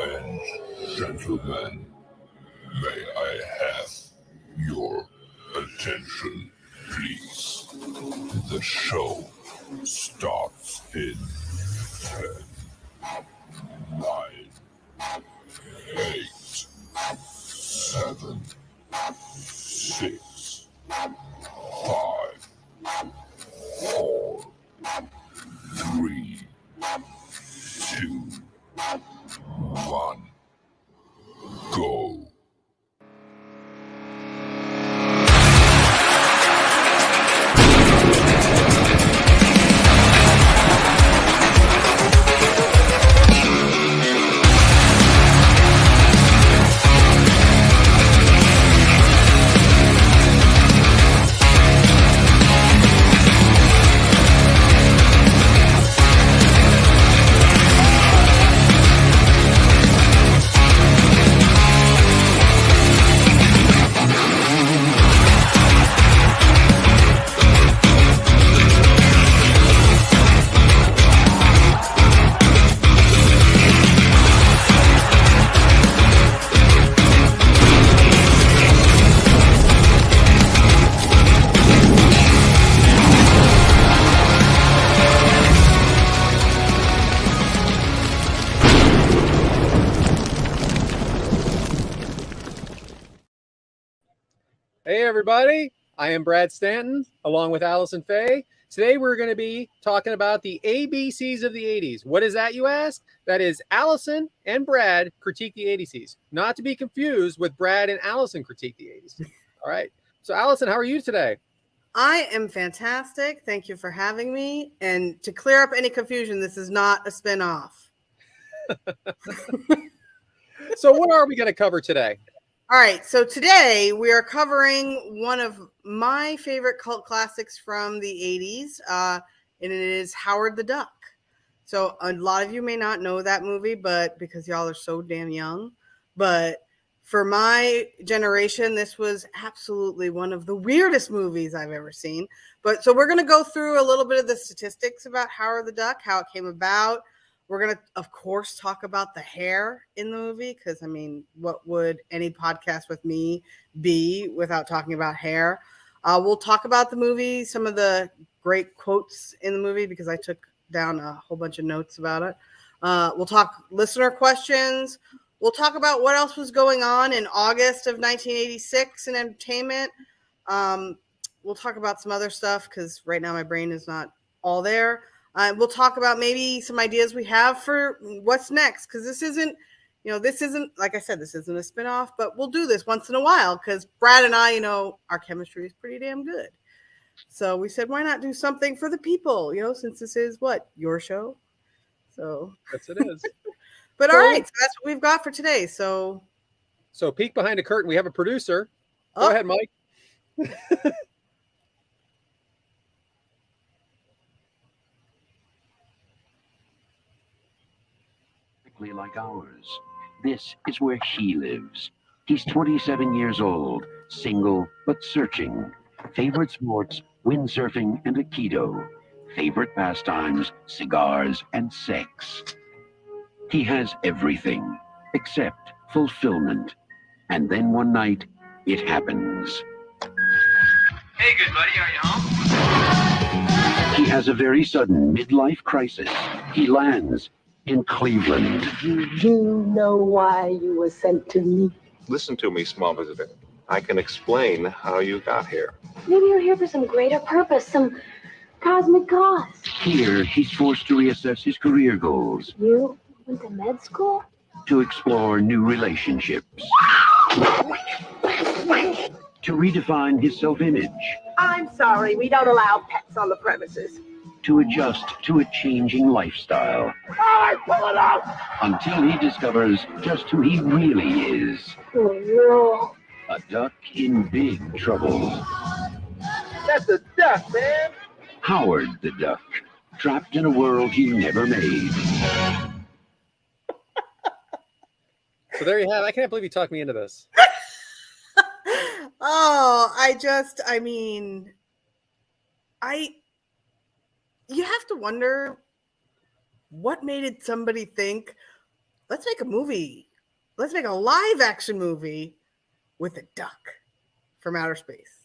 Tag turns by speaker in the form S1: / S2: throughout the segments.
S1: and gentlemen, may I have your attention, please? The show starts in 10, 9, 8, 7, 6, 5, 4, 3, 2, 1, go.
S2: Hey everybody, I am Brad Stanton along with Alison Faye. Today we're going to be talking about the ABCs of the 80s. What is that, you ask? That is Alison and Brad critique the 80s. Not to be confused with Brad and Alison critique the 80s. All right. So Alison, how are you today?
S3: I am fantastic. Thank you for having me. And to clear up any confusion, this is not a spin-off.
S2: So what are we going to cover today?
S3: All right, so today we are covering one of my favorite cult classics from the 80s, and it is Howard the Duck. So a lot of you may not know that movie, but because y'all are so damn young, but for my generation, this was absolutely one of the weirdest movies I've ever seen. But so we're going to go through a little bit of the statistics about Howard the Duck, how it came about. We're going to, of course, talk about the hair in the movie because, I mean, what would any podcast with me be without talking about hair? We'll talk about the movie, some of the great quotes in the movie because I took down a whole bunch of notes about it. We'll talk listener questions. We'll talk about what else was going on in August of 1986 in entertainment. We'll talk about some other stuff because right now my brain is not all there. We'll talk about maybe some ideas we have for what's next because this isn't, like I said, this isn't a spinoff, but we'll do this once in a while because Brad and I, our chemistry is pretty damn good. So we said, why not do something for the people, since this is your show. So
S2: Yes, it is.
S3: But all right, so that's what we've got for today. So
S2: peek behind the curtain. We have a producer. Go ahead, Mike.
S4: Like ours. This is where he lives. He's 27 years old, single but searching. Favorite sports, windsurfing and Aikido. Favorite pastimes, cigars and sex. He has everything except fulfillment. And then one night, it happens.
S5: Hey, good buddy, are you home?
S4: He has a very sudden midlife crisis. He lands in Cleveland.
S6: Do you know why you were sent to me?
S7: Listen to me, small visitor. I can explain how you got here.
S6: Maybe you're here for some greater purpose, some cosmic cause.
S4: Here, he's forced to reassess his career goals.
S6: You went to med school?
S4: To explore new relationships. To redefine his self-image.
S6: I'm sorry, we don't allow pets on the premises.
S4: To adjust to a changing lifestyle.
S6: Pull it out!
S4: Until he discovers just who he really is.
S6: Oh, no.
S4: A duck in big trouble.
S5: That's a duck, man.
S4: Howard the Duck, trapped in a world he never made.
S2: So there you have it. I can't believe you talked me into this.
S3: You have to wonder what made somebody think let's make a movie. Let's make a live action movie with a duck from outer space.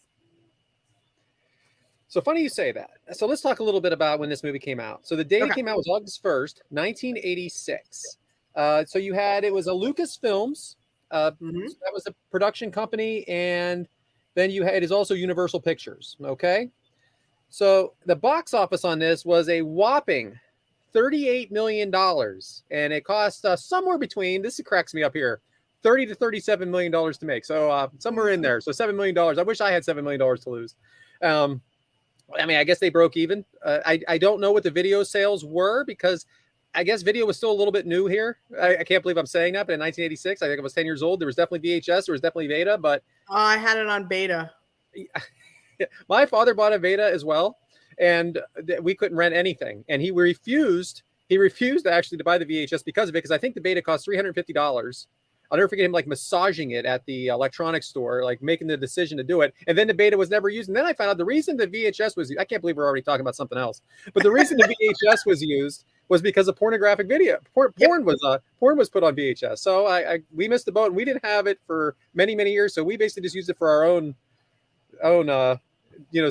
S2: So funny you say that. So let's talk a little bit about when this movie came out. So the date it
S3: Okay.
S2: came out was August 1st, 1986. So it was a Lucasfilms.
S3: Mhm.
S2: So that was the production company, and then it is also Universal Pictures. Okay. So the box office on this was a whopping $38 million, and it cost somewhere between, this cracks me up here, $30 to $37 million to make. So somewhere in there. So $7 million. I wish I had $7 million to lose. I mean, I guess they broke even. I don't know what the video sales were, because I guess video was still a little bit new here. I can't believe I'm saying that, but in 1986, I think I was 10 years old. There was definitely VHS. There was definitely Beta, but
S3: I had it on beta.
S2: my father bought a Veda as well, and we couldn't rent anything. And he refused actually to buy the VHS because of it, because I think the Beta cost $350. I'll never forget him like massaging it at the electronics store, like making the decision to do it. And then the Beta was never used. And then I found out the reason the VHS was, I can't believe we're already talking about something else, but the reason the VHS was used was because of pornographic video. Porn was put on VHS. So we missed the boat, and we didn't have it for many, many years. So we basically just used it for our own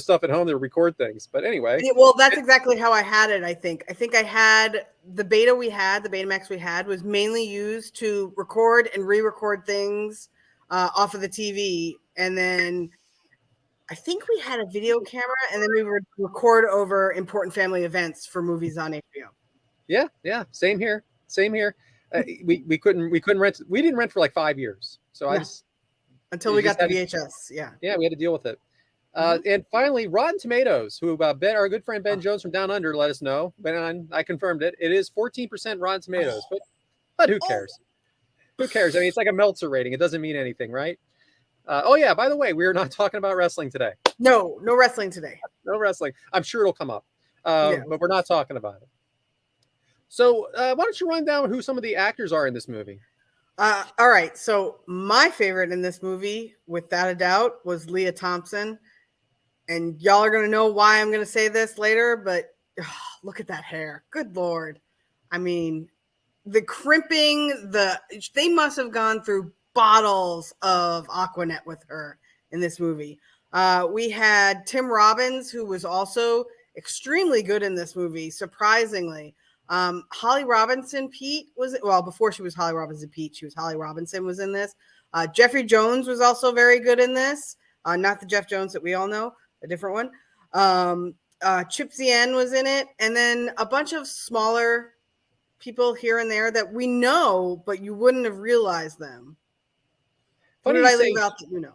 S2: stuff at home to record things. But anyway,
S3: Well, that's exactly how I had it. I think I had the Beta the Betamax we had was mainly used to record and re-record things off of the TV. And then I think we had a video camera, and then we would record over important family events for movies on HBO.
S2: Yeah. Same here. We couldn't rent. We didn't rent for like 5 years. So
S3: No. Until we got the VHS. Yeah,
S2: we had to deal with it. And finally, Rotten Tomatoes, who our good friend Ben Jones from Down Under let us know, but I confirmed it. It is 14% Rotten Tomatoes, but who cares? Who cares? I mean, it's like a Meltzer rating. It doesn't mean anything, right? Oh yeah, by the way, we are not talking about wrestling today.
S3: No wrestling today.
S2: No wrestling. I'm sure it'll come up,
S3: Yeah.
S2: but we're not talking about it. So why don't you run down who some of the actors are in this movie?
S3: All right. So my favorite in this movie, without a doubt, was Leah Thompson. And y'all are going to know why I'm going to say this later, but look at that hair. Good Lord. I mean, the crimping, they must have gone through bottles of Aquanet with her in this movie. We had Tim Robbins, who was also extremely good in this movie, surprisingly. Holly Robinson Pete before she was Holly Robinson Pete, she was Holly Robinson was in this. Jeffrey Jones was also very good in this. Not the Jeff Jones that we all know, a different one. Chip Zien was in it, and then a bunch of smaller people here and there that we know, but you wouldn't have realized them. Who did I leave out that you know?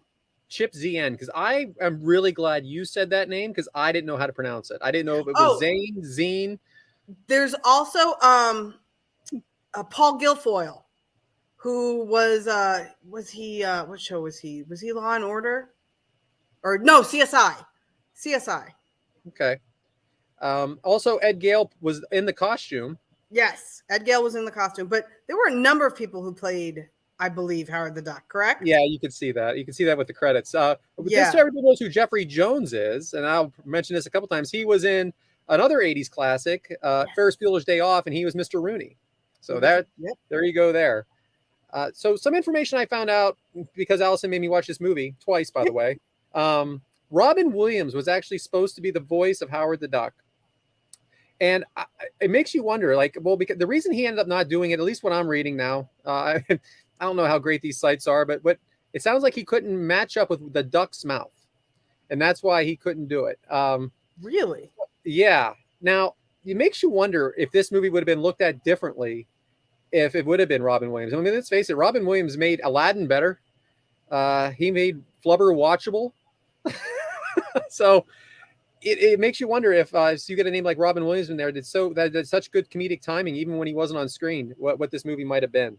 S2: Chip Zien, because I am really glad you said that name, because I didn't know how to pronounce it. I didn't know if it was Zine. There's
S3: also Paul Guilfoyle, who was he what show was he? Was he Law and Order? Or no, CSI.
S2: Okay. Also, Ed Gale was in the costume.
S3: Yes, Ed Gale was in the costume, but there were a number of people who played, I believe, Howard the Duck, correct?
S2: Yeah, you can see that. You can see that with the credits. Just so everybody knows who Jeffrey Jones is, and I'll mention this a couple times. He was in another 80s classic, Ferris Bueller's Day Off, and he was Mr. Rooney. So there you go there. So some information I found out, because Allison made me watch this movie twice, by the way. Robin Williams was actually supposed to be the voice of Howard the Duck. And it makes you wonder, because the reason he ended up not doing it, at least what I'm reading now, I don't know how great these sites are, but it sounds like he couldn't match up with the duck's mouth. And that's why he couldn't do it.
S3: Really?
S2: Yeah. Now, it makes you wonder if this movie would have been looked at differently if it would have been Robin Williams. I mean, let's face it, Robin Williams made Aladdin better. He made Flubber watchable. So it makes you wonder if you get a name like Robin Williams in there that did such good comedic timing, even when he wasn't on screen, what this movie might have been.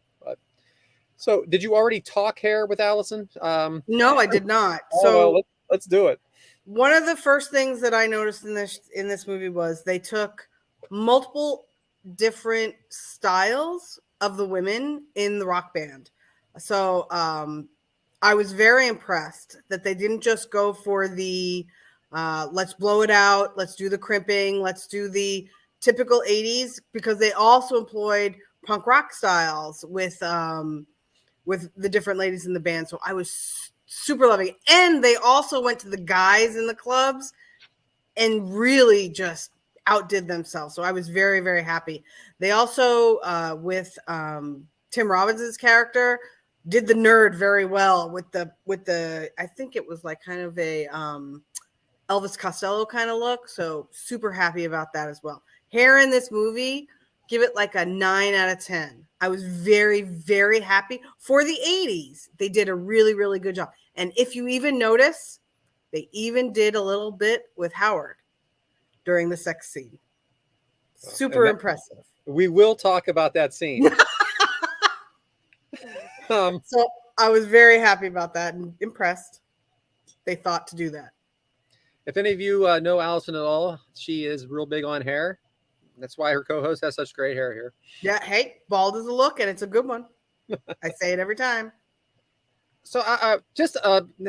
S2: So did you already talk hair with Allison?
S3: No, I did not.
S2: Well, let's do it.
S3: One of the first things that I noticed in this movie was they took multiple different styles of the women in the rock band. So I was very impressed that they didn't just go for the let's blow it out, let's do the crimping, let's do the typical 80s, because they also employed punk rock styles with the different ladies in the band. So I was super loving it. And they also went to the guys in the clubs and really just outdid themselves. So I was very, very happy. They also, with Tim Robbins' character, did the nerd very well with the I think it was like kind of a Elvis Costello kind of look. So super happy about that as well. Hair in this movie, give it like a 9 out of 10. I was very, very happy for the 80s. They did a really, really good job. And if you even notice, they even did a little bit with Howard during the sex scene. Super impressive.
S2: We will talk about that scene.
S3: So I was very happy about that and impressed. They thought to do that.
S2: If any of you know Alison at all, she is real big on hair. That's why her co-host has such great hair here.
S3: Yeah, hey, bald is a look, and it's a good one. I say it every time.
S2: So just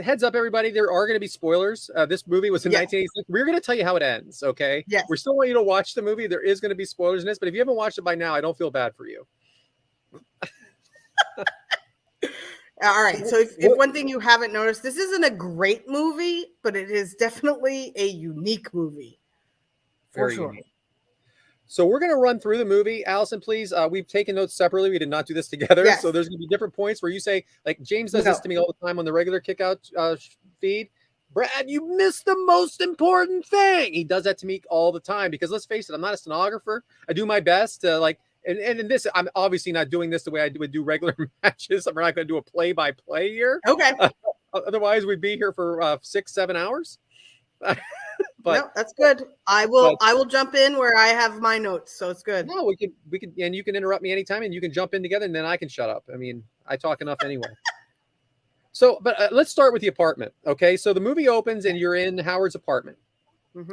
S2: heads up, everybody, there are going to be spoilers. This movie was in 1986. We're going to tell you how it ends, okay?
S3: Yes.
S2: We still want you to watch the movie. There is going to be spoilers in this, but if you haven't watched it by now, I don't feel bad for you.
S3: All right. So if one thing you haven't noticed, this isn't a great movie, but it is definitely a unique movie. For sure.
S2: Unique. So we're going to run through the movie. Allison, please. We've taken notes separately. We did not do this together.
S3: Yes.
S2: So there's going to be different points where you say, like James does this to me all the time on the regular Kickout feed. Brad, you missed the most important thing. He does that to me all the time because let's face it, I'm not a stenographer. I do my best to like, and in this, I'm obviously not doing this the way I would do regular matches. I'm not going to do a play-by-play here.
S3: Okay.
S2: Otherwise, we'd be here for 6-7 hours.
S3: But no, that's good. I will jump in where I have my notes, so it's good.
S2: No, we can, and you can interrupt me anytime, and you can jump in together, and then I can shut up. I mean, I talk enough anyway. So, but let's start with the apartment, okay? So the movie opens, and you're in Howard's apartment,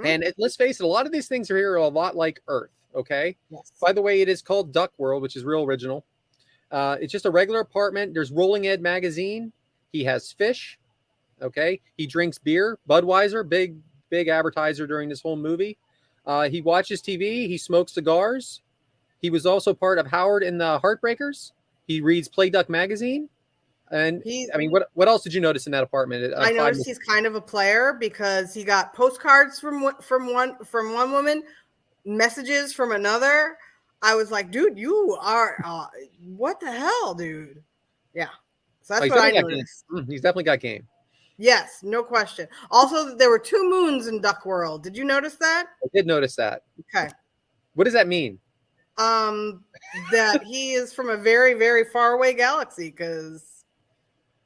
S2: and let's face it, a lot of these things are here are a lot like Earth, okay?
S3: Yes.
S2: By the way, it is called Duck World, which is real original. It's just a regular apartment. There's Rolling Ed magazine. He has fish, okay? He drinks beer, Budweiser, big advertiser during this whole movie. He watches TV. He smokes cigars. He was also part of Howard and the Heartbreakers. He reads Play Duck magazine. And I mean, what else did you notice in that apartment?
S3: I noticed he's kind of a player because he got postcards from one woman, messages from another. I was like, dude, you are what the hell, dude? Yeah. So that's what I noticed.
S2: He's definitely got game.
S3: Yes, no question. Also, there were 2 moons in Duck World. Did you notice that?
S2: I did notice that.
S3: Okay.
S2: What does that mean?
S3: That he is from a very, very far away galaxy, because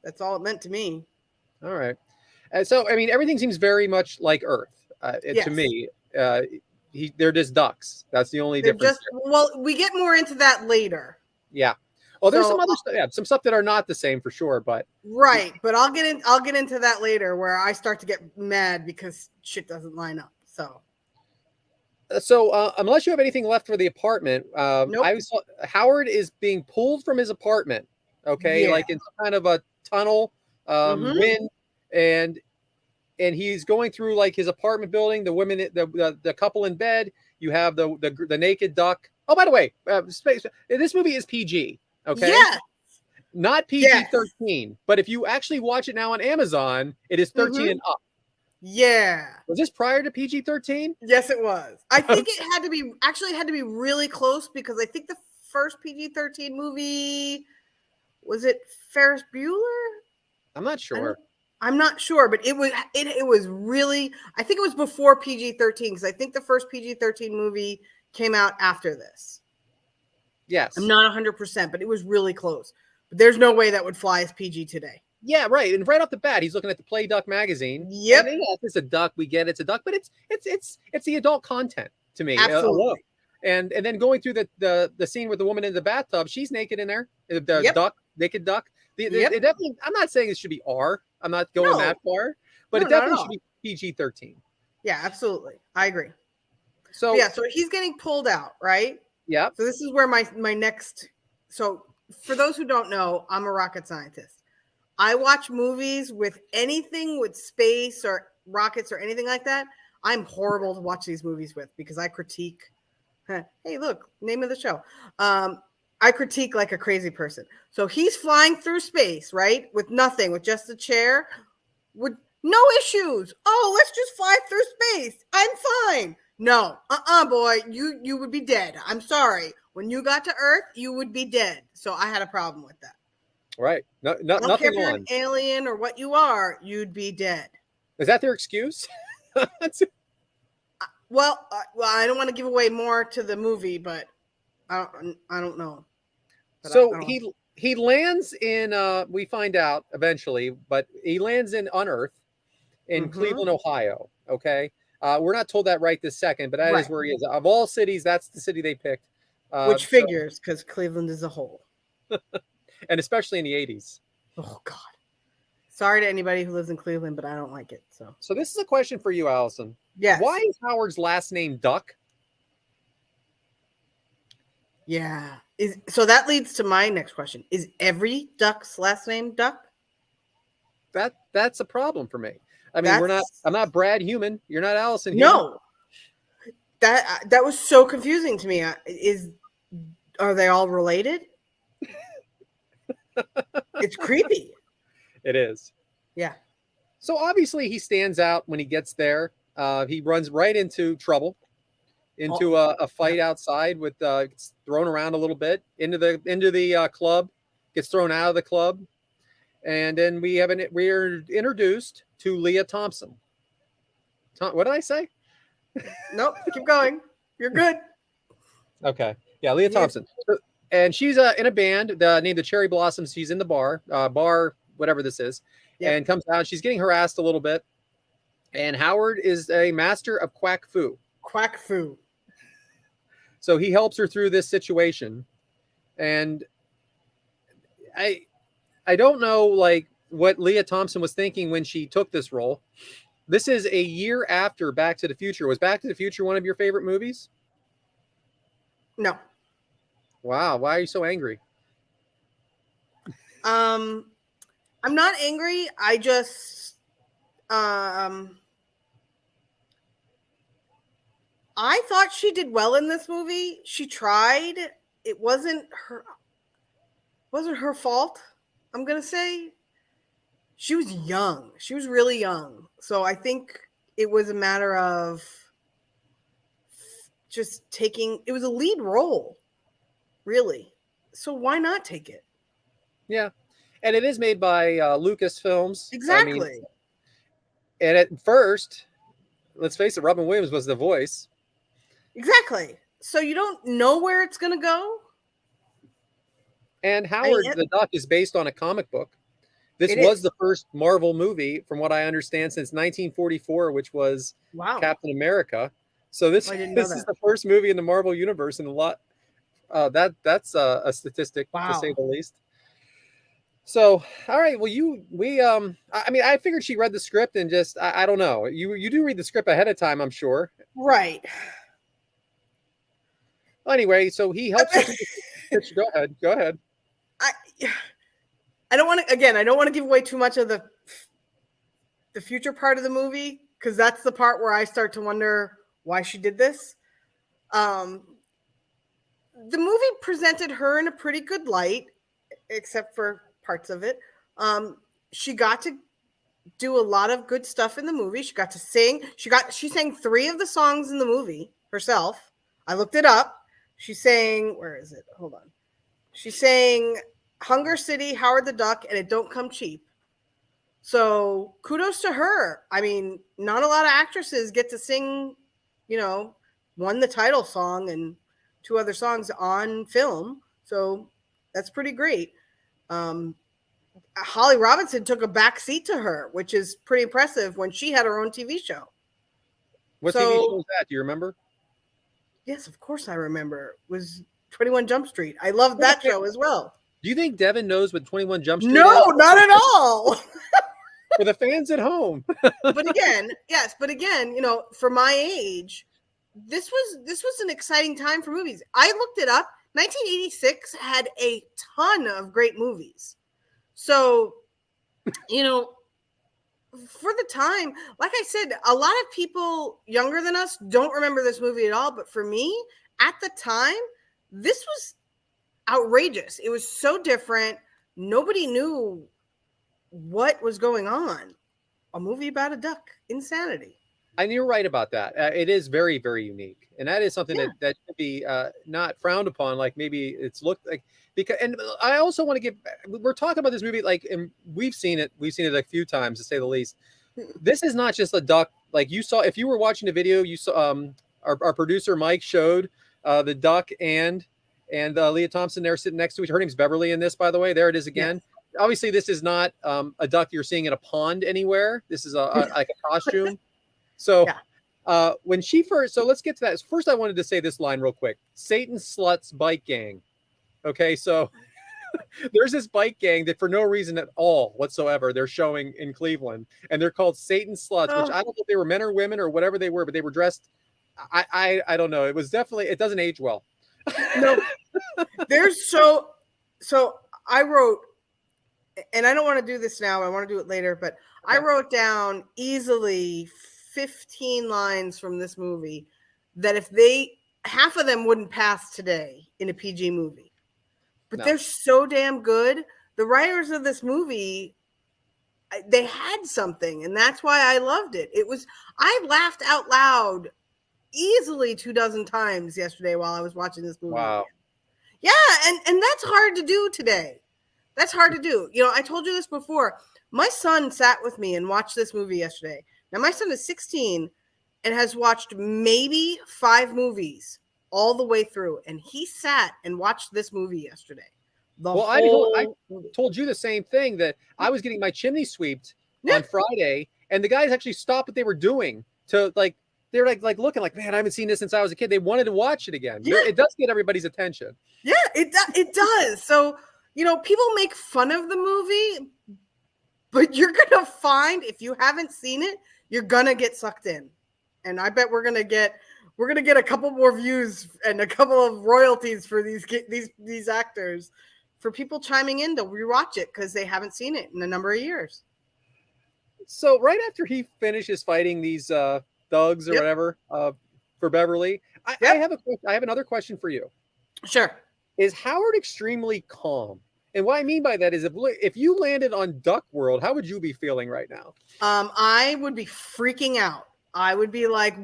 S3: that's all it meant to me.
S2: All right. So, I mean, everything seems very much like Earth to me. They're just ducks. That's the only difference.
S3: Well, we get more into that later.
S2: Yeah. Well, there's some other stuff, some stuff that are not the same for sure, but
S3: right. But I'll get into that later, where I start to get mad because shit doesn't line up.
S2: So unless you have anything left for the apartment,
S3: nope.
S2: Howard is being pulled from his apartment. Okay, like in some kind of a tunnel, wind, and he's going through like his apartment building. The women, the couple in bed. You have the naked duck. Oh, by the way, this movie is PG. Okay.
S3: Yes.
S2: Not PG-13, but if you actually watch it now on Amazon, it is 13 and up.
S3: Yeah.
S2: Was this prior to PG-13?
S3: Yes, it was. I think it had to be really close, because I think the first PG-13 movie, was it Ferris Bueller?
S2: I'm not sure.
S3: I'm not sure, but it was really, I think it was before PG-13, because I think the first PG-13 movie came out after this.
S2: Yes.
S3: I'm not 100%, but it was really close. But there's no way that would fly as PG today.
S2: Yeah, right. And right off the bat, he's looking at the Play Duck magazine.
S3: Yep.
S2: And it's a duck. We get it's a duck, but it's the adult content to me.
S3: Absolutely.
S2: And then going through the scene with the woman in the bathtub, she's naked in there. The duck, naked duck. It definitely. I'm not saying it should be R. I'm not going that far, but it definitely should be PG-13.
S3: Yeah, absolutely. I agree.
S2: So
S3: so he's getting pulled out, right?
S2: Yeah.
S3: So this is where my next. So for those who don't know, I'm a rocket scientist. I watch movies with anything with space or rockets or anything like that. I'm horrible to watch these movies with, because I critique. Hey, look, name of the show. I critique like a crazy person. So he's flying through space, right? With nothing, with just a chair, with no issues. Oh, let's just fly through space. I'm fine. No, boy, you would be dead. I'm sorry. When you got to Earth, you would be dead. So I had a problem with that.
S2: Right. No,
S3: I don't
S2: nothing
S3: care if you're
S2: on.
S3: an alien or what you are, you'd be dead.
S2: Is that their excuse?
S3: Well, I don't want to give away more to the movie, but I don't know. But
S2: So
S3: I don't
S2: he lands in we find out eventually, but he lands on Earth in Cleveland, Ohio. Okay. We're not told that right this second, but that is where he is. Of all cities, that's the city they picked.
S3: Which figures, because Cleveland is a whole.
S2: And especially in the 80s.
S3: Oh God. Sorry to anybody who lives in Cleveland, but I don't like it.
S2: So this is a question for you, Allison.
S3: Yes.
S2: Why is Howard's last name Duck?
S3: Yeah. So that leads to my next question. Is every duck's last name Duck?
S2: That's a problem for me. I mean, I'm not Brad Human. You're not Allison Human.
S3: No. That was so confusing to me. Are they all related? It's creepy.
S2: It is.
S3: Yeah.
S2: So obviously he stands out when he gets there. He runs right into trouble, into a fight outside with gets thrown around a little bit into the club, gets thrown out of the club, and then we're introduced to Leah Thompson. What did I say?
S3: Nope. Keep going. You're good.
S2: Okay. Yeah, Leah Thompson. And she's in a band named the Cherry Blossoms. She's in the bar, whatever this is, and comes out. She's getting harassed a little bit. And Howard is a master of quack fu.
S3: Quack fu.
S2: So he helps her through this situation. And I don't know like what Leah Thompson was thinking when she took this role. This is a year after Back to the Future. Was Back to the Future one of your favorite movies?
S3: No.
S2: Wow. Why are you so angry?
S3: I'm not angry. I just I thought she did well in this movie. She tried. It wasn't her fault. I'm going to say she was young. She was really young. So I think it was a matter of just it was a lead role, really. So why not take it?
S2: Yeah. And it is made by Lucasfilms.
S3: Exactly.
S2: I mean, and at first, let's face it, Robin Williams was the voice.
S3: Exactly. So you don't know where it's going to go.
S2: And Howard the Duck is based on a comic book. This was the first Marvel movie, from what I understand, since 1944, which was Captain America. So this is the first movie in the Marvel universe, and a lot. That's a statistic to say the least. So, all right. Well, I mean, I figured she read the script and just, I don't know. You do read the script ahead of time, I'm sure.
S3: Right.
S2: Well, anyway, so he helps her. Go ahead.
S3: I don't want to give away too much of the future part of the movie, because that's the part where I start to wonder why she did this. The movie presented her in a pretty good light, except for parts of it. She got to do a lot of good stuff in the movie. She got to sing. She sang 3 of the songs in the movie herself. I looked it up. She sang, where is it? Hold on. She sang Hunger City, Howard the Duck, and It Don't Come Cheap. So kudos to her. I mean, not a lot of actresses get to sing, one, the title song and 2 other songs on film. So that's pretty great. Holly Robinson took a back seat to her, which is pretty impressive when she had her own TV show.
S2: What TV show was that? Do you remember?
S3: Yes, of course I remember. It was 21 Jump Street. I loved that show as well.
S2: Do you think Devin knows what 21 Jump Street is?
S3: No, not at all.
S2: For the fans at home.
S3: But again, for my age, this was an exciting time for movies. I looked it up. 1986 had a ton of great movies. So, for the time, like I said, a lot of people younger than us don't remember this movie at all. But for me, at the time, this was outrageous. It was so different. Nobody knew what was going on. A movie about a duck. Insanity.
S2: And you're right about that. It is very, very unique, and that is something
S3: Yeah.
S2: that should be not frowned upon. Like maybe it's looked like because. And I also want to give. We're talking about this movie, like, and we've seen it. We've seen it a few times, to say the least. This is not just a duck. Like you saw, if you were watching the video, you saw our producer Mike showed the duck and Leah Thompson there sitting next to each. Her name's Beverly in this, by the way. There it is again.
S3: Yes.
S2: Obviously, this is not a duck you're seeing in a pond anywhere. This is like a costume. So when she first, so let's get to that. First, I wanted to say this line real quick. Satan Sluts Bike Gang. Okay, so there's this bike gang that for no reason at all whatsoever, they're showing in Cleveland. And they're called Satan Sluts, which I don't know if they were men or women or whatever they were, but they were dressed. I don't know. It was definitely, it doesn't age well.
S3: No, there's so I wrote, and I don't want to do this now. I want to do it later, but I wrote down easily 15 lines from this movie that if half of them wouldn't pass today in a PG movie, but they're so damn good. The writers of this movie, they had something, and that's why I loved it. I laughed out loud easily 24 times yesterday while I was watching this movie.
S2: Wow.
S3: Yeah, and that's hard to do today. That's hard to do. You know, I told you this before. My son sat with me and watched this movie yesterday. Now, my son is 16 and has watched maybe 5 movies all the way through. And he sat and watched this movie yesterday.
S2: I told you the same thing, that I was getting my chimney swept on Friday, and the guys actually stopped what they were doing to they're like looking like, man, I haven't seen this since I was a kid. They wanted to watch it again. Yeah. It does get everybody's attention.
S3: Yeah, it does. So, you know, people make fun of the movie, but you're going to find, if you haven't seen it, you're going to get sucked in. And I bet we're going to get a couple more views and a couple of royalties for these actors, for people chiming in to rewatch it because they haven't seen it in a number of years.
S2: So right after he finishes fighting these thugs or whatever for Beverly, I have another question for you.
S3: Sure.
S2: Is Howard extremely calm? And what I mean by that is if you landed on Duck World, how would you be feeling right now?
S3: I would be freaking out. I would be like,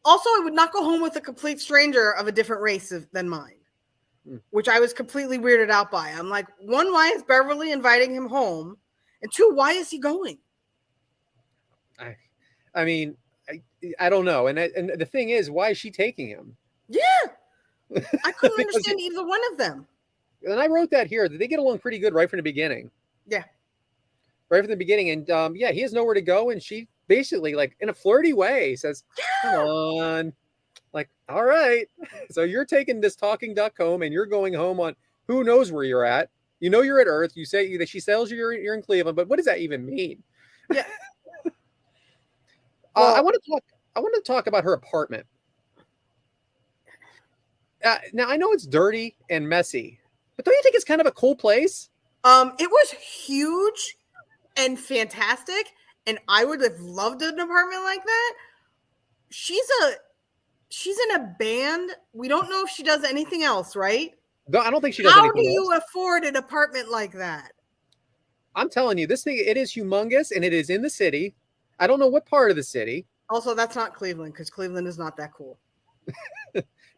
S3: also, I would not go home with a complete stranger of a different race than mine, which I was completely weirded out by. I'm like, 1, why is Beverly inviting him home? And 2, why is he going?
S2: I mean, I don't know. And the thing is, why is she taking him?
S3: Yeah. I couldn't understand either one of them.
S2: And I wrote that here, that they get along pretty good right from the beginning.
S3: Yeah.
S2: Right from the beginning. And he has nowhere to go. And she basically, like, in a flirty way says, come on. Like, all right. So you're taking this talking duck home and you're going home on who knows where you're at. You know you're at Earth. You say that she tells you you're in Cleveland, but what does that even mean?
S3: Yeah.
S2: I want to talk about her apartment. Now I know it's dirty and messy, but don't you think it's kind of a cool place?
S3: It was huge and fantastic, and I would have loved an apartment like that. She's in a band. We don't know if she does anything else, right?
S2: No, I don't think she does anything else.
S3: How do you afford an apartment like that?
S2: I'm telling you, this thing, it is humongous, and it is in the city. I don't know what part of the city.
S3: Also, that's not Cleveland, because Cleveland is not that cool.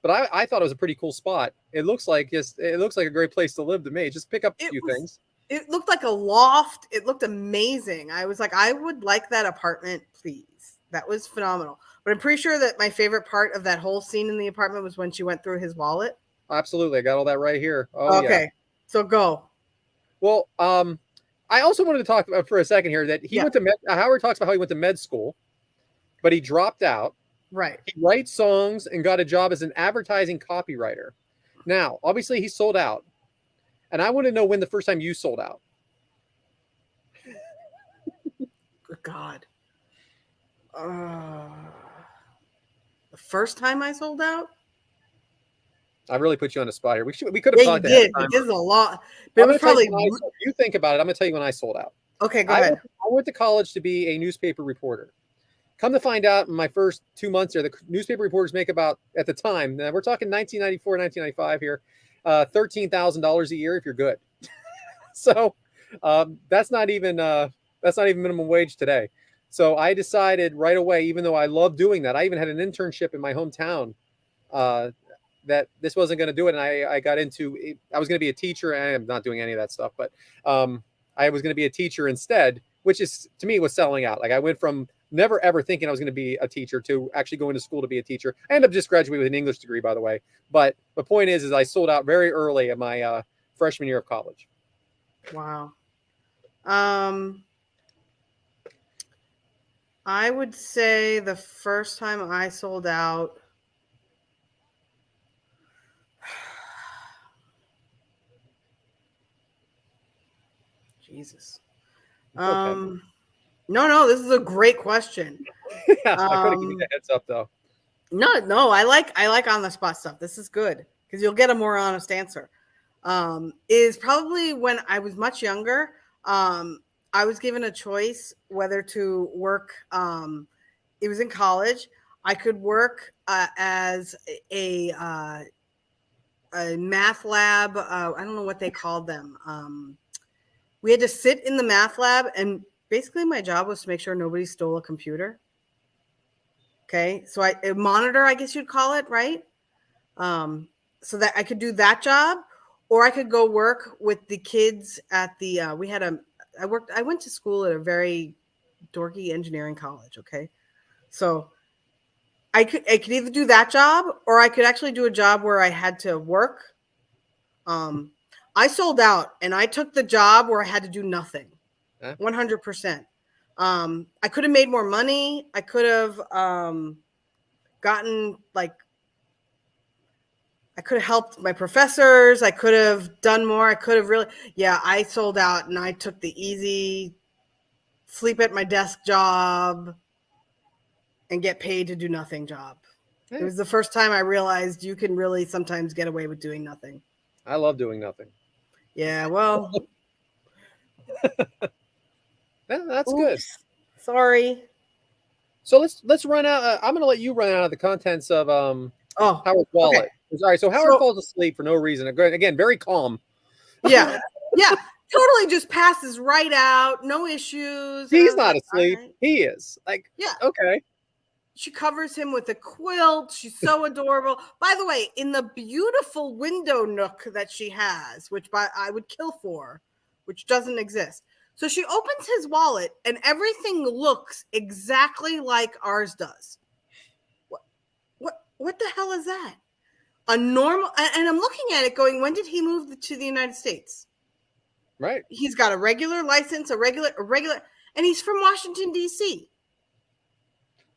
S2: But I thought it was a pretty cool spot. It looks like a great place to live to me. Just pick up a few things.
S3: It looked like a loft. It looked amazing. I was like, I would like that apartment, please. That was phenomenal. But I'm pretty sure that my favorite part of that whole scene in the apartment was when she went through his wallet.
S2: Absolutely. I got all that right here. Oh,
S3: okay. Yeah. So go.
S2: Well, I also wanted to talk about for a second here that he went to Howard talks about how he went to med school, but he dropped out.
S3: Right.
S2: He writes songs and got a job as an advertising copywriter. Now, obviously, he sold out. And I want to know when the first time you sold out.
S3: Good God. The first time I sold out?
S2: I really put you on the spot here. We could have talked
S3: ahead of time. This is a lot. But it was probably...
S2: You think about it. I'm going to tell you when I sold out.
S3: Okay, go ahead.
S2: I went to college to be a newspaper reporter. Come to find out, in my first 2 months there, the newspaper reporters make about, at the time, we're talking 1994, 1995 here, $13,000 a year if you're good. So that's not even minimum wage today. So I decided right away, even though I love doing that, I even had an internship in my hometown, that this wasn't going to do it. And I got into it. I was going to be a teacher. And I am not doing any of that stuff, but I was going to be a teacher instead, which is, to me, was selling out. Like I went from never ever thinking I was going to be a teacher to actually going to school to be a teacher. I ended up just graduating with an English degree, by the way. But the point is I sold out very early in my freshman year of college.
S3: Wow. I would say the first time I sold out, Jesus.
S2: Okay.
S3: No, this is a great question.
S2: Yeah, I could have given you a heads up though.
S3: No, I like on the spot stuff. This is good because you'll get a more honest answer. Is probably when I was much younger. I was given a choice whether to work. It was in college. I could work as a math lab. I don't know what they called them. We had to sit in the math lab, and basically my job was to make sure nobody stole a computer. Okay, so a monitor, I guess you'd call it, right? So that I could do that job, or I could go work with the kids at the. I went to school at a very dorky engineering college. Okay, so I could either do that job, or I could actually do a job where I had to work. I sold out, and I took the job where I had to do nothing, 100%. I could have made more money. I could have gotten I could have helped my professors. I could have done more. I could have I sold out, and I took the easy sleep at my desk job and get paid to do nothing job. It was the first time I realized you can really sometimes get away with doing nothing.
S2: I love doing nothing.
S3: Yeah, well.
S2: That's good.
S3: Sorry.
S2: So let's run out. I'm going to let you run out of the contents of Howard's wallet. Okay. All right, so Howard falls asleep for no reason. Again, very calm.
S3: Yeah, totally just passes right out, no issues.
S2: He's not asleep. Right. He is. Okay.
S3: She covers him with a quilt. She's so adorable. By the way, in the beautiful window nook that she has, which I would kill for, which doesn't exist. So she opens his wallet, and everything looks exactly like ours does. What the hell is that? A normal, and I'm looking at it going, when did he move to the United States?
S2: Right.
S3: He's got a regular license, a regular, and he's from Washington, D.C.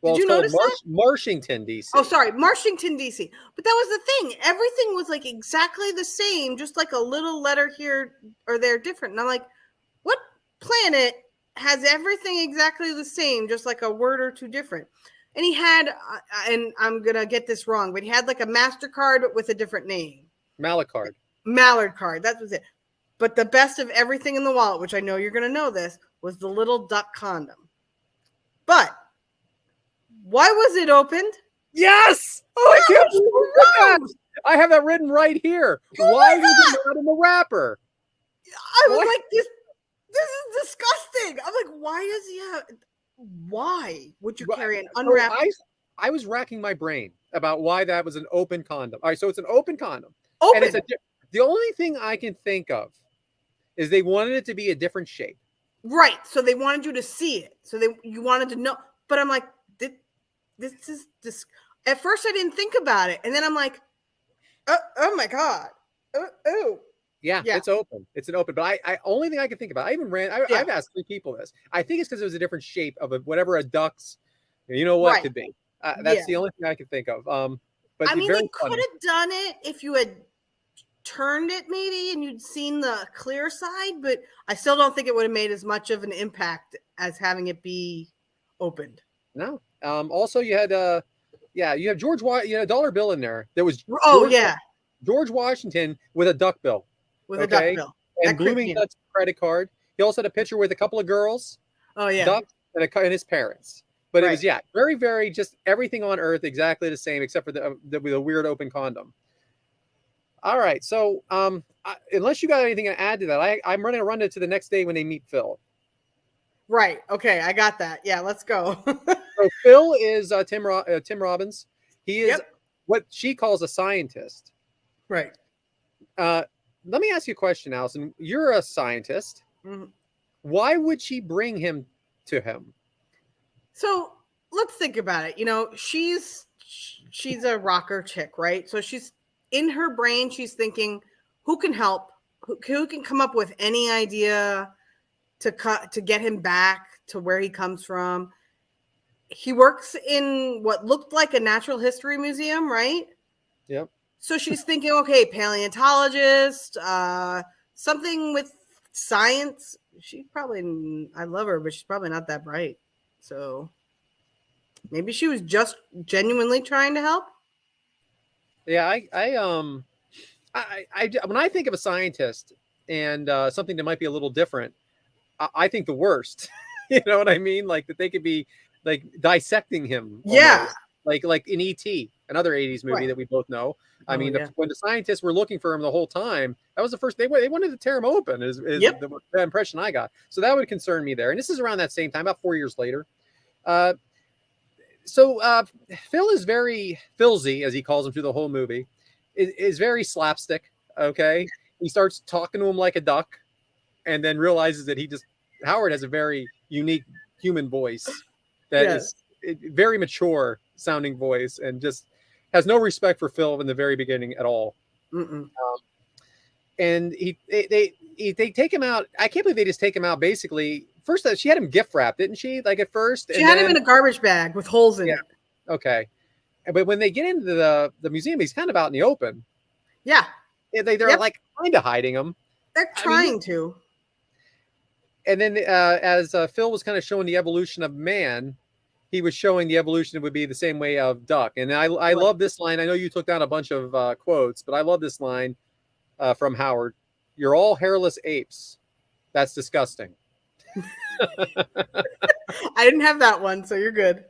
S2: Well, did you notice that? Marshington, D.C.
S3: Oh, sorry, Marshington, D.C. But that was the thing. Everything was like exactly the same, just like a little letter here or there different. And I'm like, what planet has everything exactly the same, just like a word or two different? And he had, and I'm going to get this wrong, but he had like a MasterCard but with a different name.
S2: Mallard card.
S3: That was it. But the best of everything in the wallet, which I know you're going to know this, was the little duck condom. But why was it opened?
S2: Yes! Oh, I can't believe that. I have that written right here. Why was it not in the wrapper?
S3: I was like, this is disgusting. I'm like, why does he have... Why would you carry an unwrapped?
S2: I was racking my brain about why that was an open condom. All right, so it's an open condom.
S3: Open.
S2: And the only thing I can think of is they wanted it to be a different shape.
S3: Right. So they wanted you to see it. So you wanted to know. But I'm like, this is this. At first, I didn't think about it, and then I'm like, oh my god, oh.
S2: Yeah, it's open. It's an open. But I only thing I can think about. I've asked 3 people this. I think it's because it was a different shape of whatever a duck's, could be. That's the only thing I can think of. But
S3: I mean, they could have done it if you had turned it maybe and you'd seen the clear side, but I still don't think it would have made as much of an impact as having it be opened.
S2: No. Also, you had you have George. You had a dollar bill in there. There was George Washington with a duck bill.
S3: With a duck bill.
S2: And Bloomingdale's credit card. He also had a picture with a couple of girls.
S3: Oh, yeah.
S2: Ducks and his parents. But it was, very, very just everything on earth exactly the same except for the weird open condom. All right. So, unless you got anything to add to that, I'm running to run it to the next day when they meet Phil.
S3: Right. Okay, I got that. Yeah, let's go.
S2: So Phil is Tim Robbins. He is
S3: Yep.
S2: what she calls a scientist.
S3: Right.
S2: Let me ask you a question, Allison. You're a scientist.
S3: Mhm.
S2: Why would she bring him to him?
S3: So let's think about it. You know, she's a rocker chick, right? So she's in her brain. She's thinking, who can help? Who can come up with any idea to get him back to where he comes from? He works in what looked like a natural history museum, right?
S2: Yep.
S3: So she's thinking, okay, paleontologist, something with science. She probably, I love her, but she's probably not that bright. So maybe she was just genuinely trying to help.
S2: Yeah. When I think of a scientist and something that might be a little different, I think the worst. You know what I mean? Like that they could be like dissecting him.
S3: Yeah.
S2: Almost. Like in E.T., another 80s movie
S3: Right.
S2: that we both know. I
S3: Oh,
S2: mean,
S3: yeah.
S2: when the scientists were looking for him the whole time, that was the first they wanted to tear him open. Is
S3: Yep.
S2: the impression I got. So that would concern me there. And this is around that same time, about 4 years later. So Phil is very Philzy, as he calls him through the whole movie, is very slapstick. Okay, he starts talking to him like a duck, and then realizes that Howard has a very unique human voice that
S3: Yes.
S2: is very mature sounding voice, and just has no respect for Phil in the very beginning at all.
S3: Mm-mm.
S2: And they take him out. I can't believe they just take him out. Basically, first she had him gift wrapped, didn't she? Like at first,
S3: She had him in a garbage bag with holes in
S2: Yeah.
S3: it.
S2: Okay, but when they get into the museum, he's kind of out in the open.
S3: Yeah,
S2: They're
S3: Yep.
S2: like kind of hiding him.
S3: they're
S2: I mean,
S3: trying to.
S2: And then as Phil was kind of showing the evolution of man, he was showing the evolution would be the same way of duck. And I love this line. I know you took down a bunch of quotes, but I love this line from Howard. You're all hairless apes. That's disgusting.
S3: I didn't have that one, so you're good.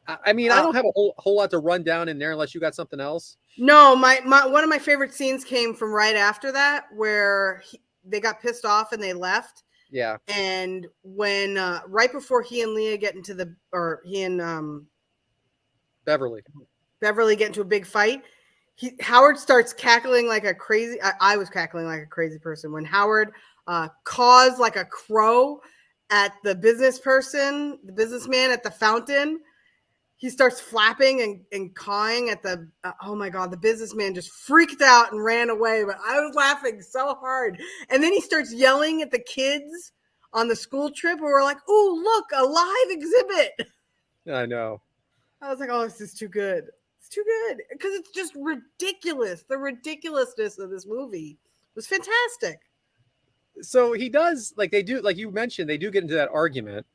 S2: I mean, I don't have a whole lot to run down in there unless you got something else.
S3: No, my one of my favorite scenes came from right after that, where they got pissed off and they left.
S2: Yeah.
S3: And when right before he and Leah get into he and
S2: Beverly
S3: get into a big fight, Howard starts cackling like a crazy. I was cackling like a crazy person when Howard caws like a crow at the businessman at the fountain. He starts flapping and cawing at the, oh my God, the businessman just freaked out and ran away. But I was laughing so hard. And then he starts yelling at the kids on the school trip. And we're like, oh, look, a live exhibit.
S2: I know.
S3: I was like, oh, this is too good. It's too good. Because it's just ridiculous. The ridiculousness of this movie was fantastic.
S2: So he does, like they do, like you mentioned, they do get into that argument.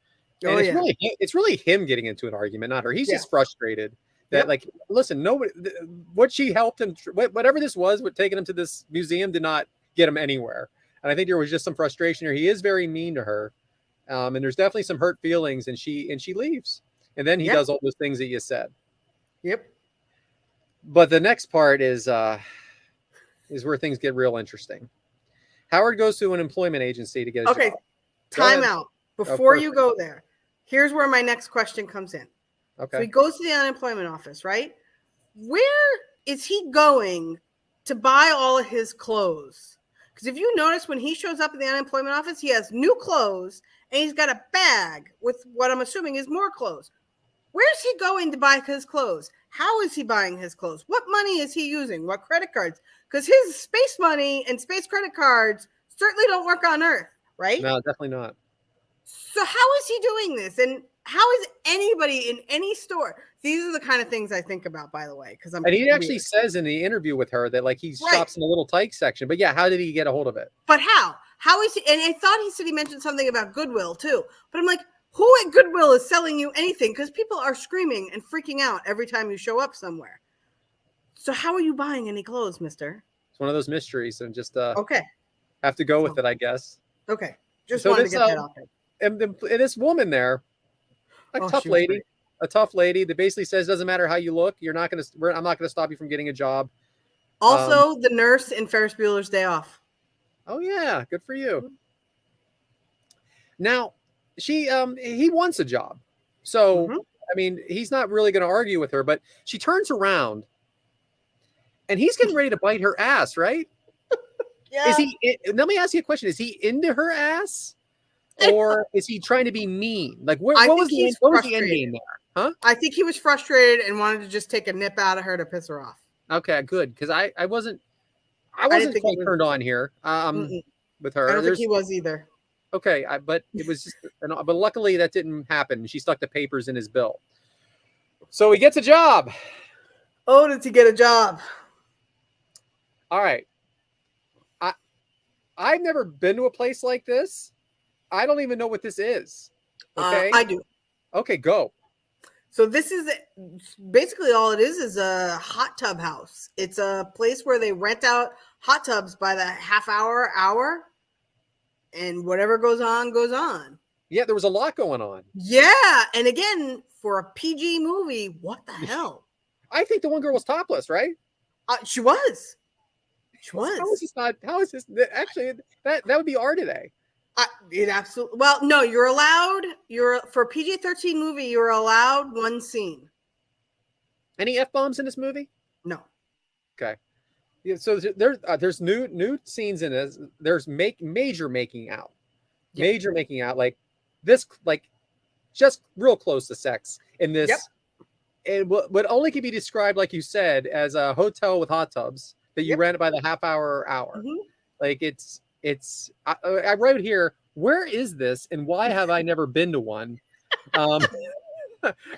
S2: And
S3: Oh,
S2: it's
S3: yeah.
S2: it's really him getting into an argument, not her. He's
S3: Yeah.
S2: just frustrated that,
S3: Yep.
S2: like, listen, nobody, what she helped him, whatever this was, what taking him to this museum did not get him anywhere. And I think there was just some frustration here. He is very mean to her, and there's definitely some hurt feelings. And she leaves, and then he
S3: Yep.
S2: does all those things that you said.
S3: Yep.
S2: But the next part is where things get real interesting. Howard goes to an employment agency to get a
S3: Okay.
S2: job.
S3: Time
S2: ahead.
S3: out. Before you
S2: perfect.
S3: go there, here's where my next question comes in. So he
S2: Okay.
S3: goes to the unemployment office, right? Where is he going to buy all of his clothes? Because if you notice, when he shows up at the unemployment office, he has new clothes and he's got a bag with what I'm assuming is more clothes. Where's he going to buy his clothes? How is he buying his clothes? What money is he using? What credit cards? Because his space money and space credit cards certainly don't work on Earth, right?
S2: No, definitely not.
S3: So how is he doing this? And how is anybody in any store? These are the kind of things I think about, by the way, because I'm.
S2: And he actually
S3: weird.
S2: says in the interview with her that, like, he
S3: Right.
S2: shops in a little tyke section. But yeah, how did he get a hold of it?
S3: But how? How is he? And I thought he said he mentioned something about Goodwill too. But I'm like, who at Goodwill is selling you anything? Because people are screaming and freaking out every time you show up somewhere. So how are you buying any clothes, mister?
S2: It's one of those mysteries, and just
S3: Okay.
S2: have to go with it, I guess.
S3: Okay. Just
S2: So
S3: wanted
S2: this,
S3: to get that out there.
S2: And this woman there, a
S3: Oh,
S2: tough
S3: she was
S2: lady,
S3: great.
S2: a tough lady that basically says, doesn't matter how you look, I'm not going to stop you from getting a job.
S3: Also, the nurse in Ferris Bueller's Day Off.
S2: Oh yeah, good for you. Now, he wants a job. So, I mean, he's not really going to argue with her, but she turns around and he's getting ready to bite her ass, right?
S3: Yeah.
S2: Let me ask you a question. Is he into her ass? Or is he trying to be mean? Like, what was the end game there? Huh?
S3: I think he was frustrated and wanted to just take a nip out of her to piss her off.
S2: Okay, good. Because I wasn't quite turned on here with her.
S3: I don't think he was either.
S2: Okay, but it was just, but luckily that didn't happen. She stuck the papers in his bill. So he gets a job.
S3: Oh, did he get a job?
S2: All right. I've never been to a place like this. I don't even know what this is. Okay.
S3: I do.
S2: Okay, go.
S3: So this is basically all it is a hot tub house. It's a place where they rent out hot tubs by the half hour, and whatever goes on, goes on.
S2: Yeah, there was a lot going on.
S3: Yeah, and again, for a PG movie, what the hell?
S2: I think the one girl was topless, right?
S3: She was. She was.
S2: How is this? Actually, that would be R today.
S3: It absolutely. Well, no, you're allowed. For a PG-13 movie, you're allowed one scene.
S2: Any F-bombs in this movie?
S3: No.
S2: Okay. Yeah, so there's new scenes in this. There's major making out.
S3: Yep.
S2: Major making out, like this, like just real close to sex in this.
S3: Yep.
S2: And what only can be described, like you said, as a hotel with hot tubs that you rent by the half hour. Like it's I wrote here, where is this and why have I never been to one?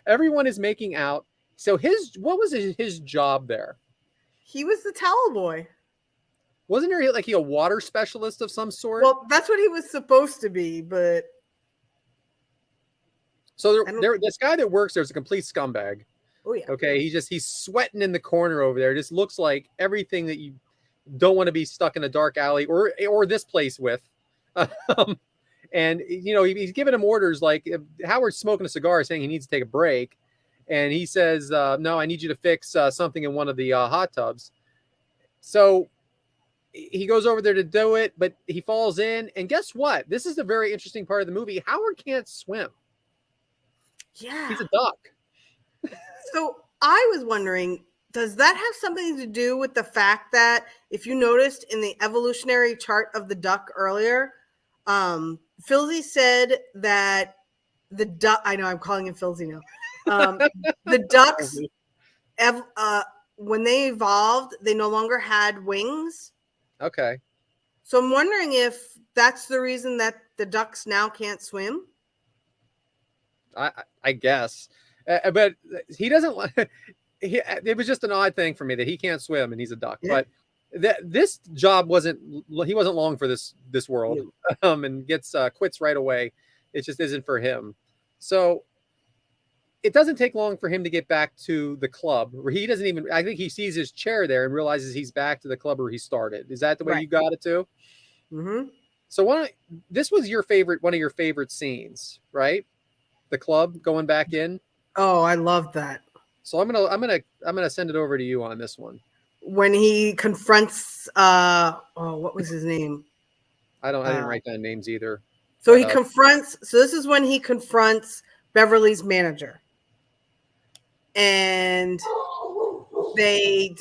S2: Everyone is making out. So what was his job there?
S3: He was the towel boy.
S2: Wasn't there like a water specialist of some sort?
S3: Well, that's what he was supposed to be, but
S2: so this guy that works there's a complete scumbag.
S3: Oh yeah.
S2: Okay, he's sweating in the corner over there. It just looks like everything that you don't want to be stuck in a dark alley or this place with. And he's giving him orders like Howard's smoking a cigar saying he needs to take a break. And he says, no, I need you to fix something in one of the hot tubs. So he goes over there to do it, but he falls in. And guess what? This is a very interesting part of the movie. Howard can't swim.
S3: Yeah.
S2: He's a duck.
S3: So I was wondering, does that have something to do with the fact that if you noticed in the evolutionary chart of the duck earlier, Filzy said that the duck, I know I'm calling him Filzy now. The ducks, when they evolved, they no longer had wings.
S2: Okay.
S3: So I'm wondering if that's the reason that the ducks now can't swim.
S2: I guess, but he doesn't. It was just an odd thing for me that he can't swim and he's a duck. Yeah. But this job he wasn't long for this world, and quits right away. It just isn't for him. So it doesn't take long for him to get back to the club where he doesn't even. I think he sees his chair there and realizes he's back to the club where he started. Is that the way you got it too?
S3: Mm-hmm.
S2: So this was one of your favorite scenes, right? The club going back in.
S3: Oh, I love that.
S2: So I'm gonna send it over to you on this one.
S3: When he confronts, what was his name?
S2: I didn't write down names either.
S3: So he confronts. So this is when he confronts Beverly's manager, and Howard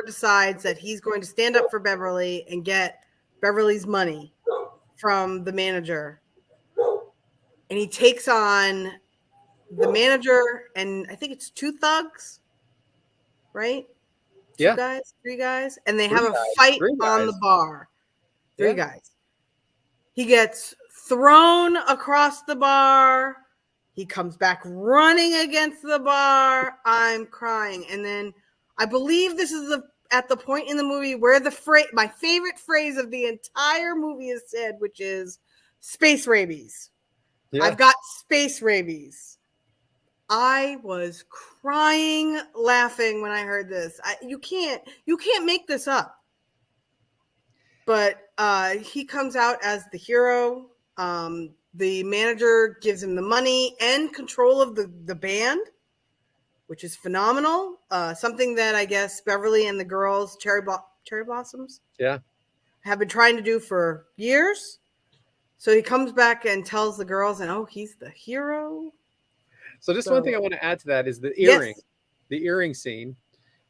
S3: decides that he's going to stand up for Beverly and get Beverly's money from the manager. And he takes on the manager and I think it's 2 thugs, right? 2 guys, 3 guys. And they have a fight on the bar. 3 guys. He gets thrown across the bar. He comes back running against the bar. I'm crying. And then I believe this is at the point in the movie where my favorite phrase of the entire movie is said, which is space rabies. Yeah. I've got space rabies. I was crying, laughing when I heard this. You can't make this up. But he comes out as the hero. The manager gives him the money and control of the band, which is phenomenal. Something that I guess Beverly and the girls, Cherry Blossoms,
S2: Yeah.
S3: have been trying to do for years. So he comes back and tells the girls, and he's the hero.
S2: So just one thing I want to add to that is the
S3: Yes.
S2: the earring scene,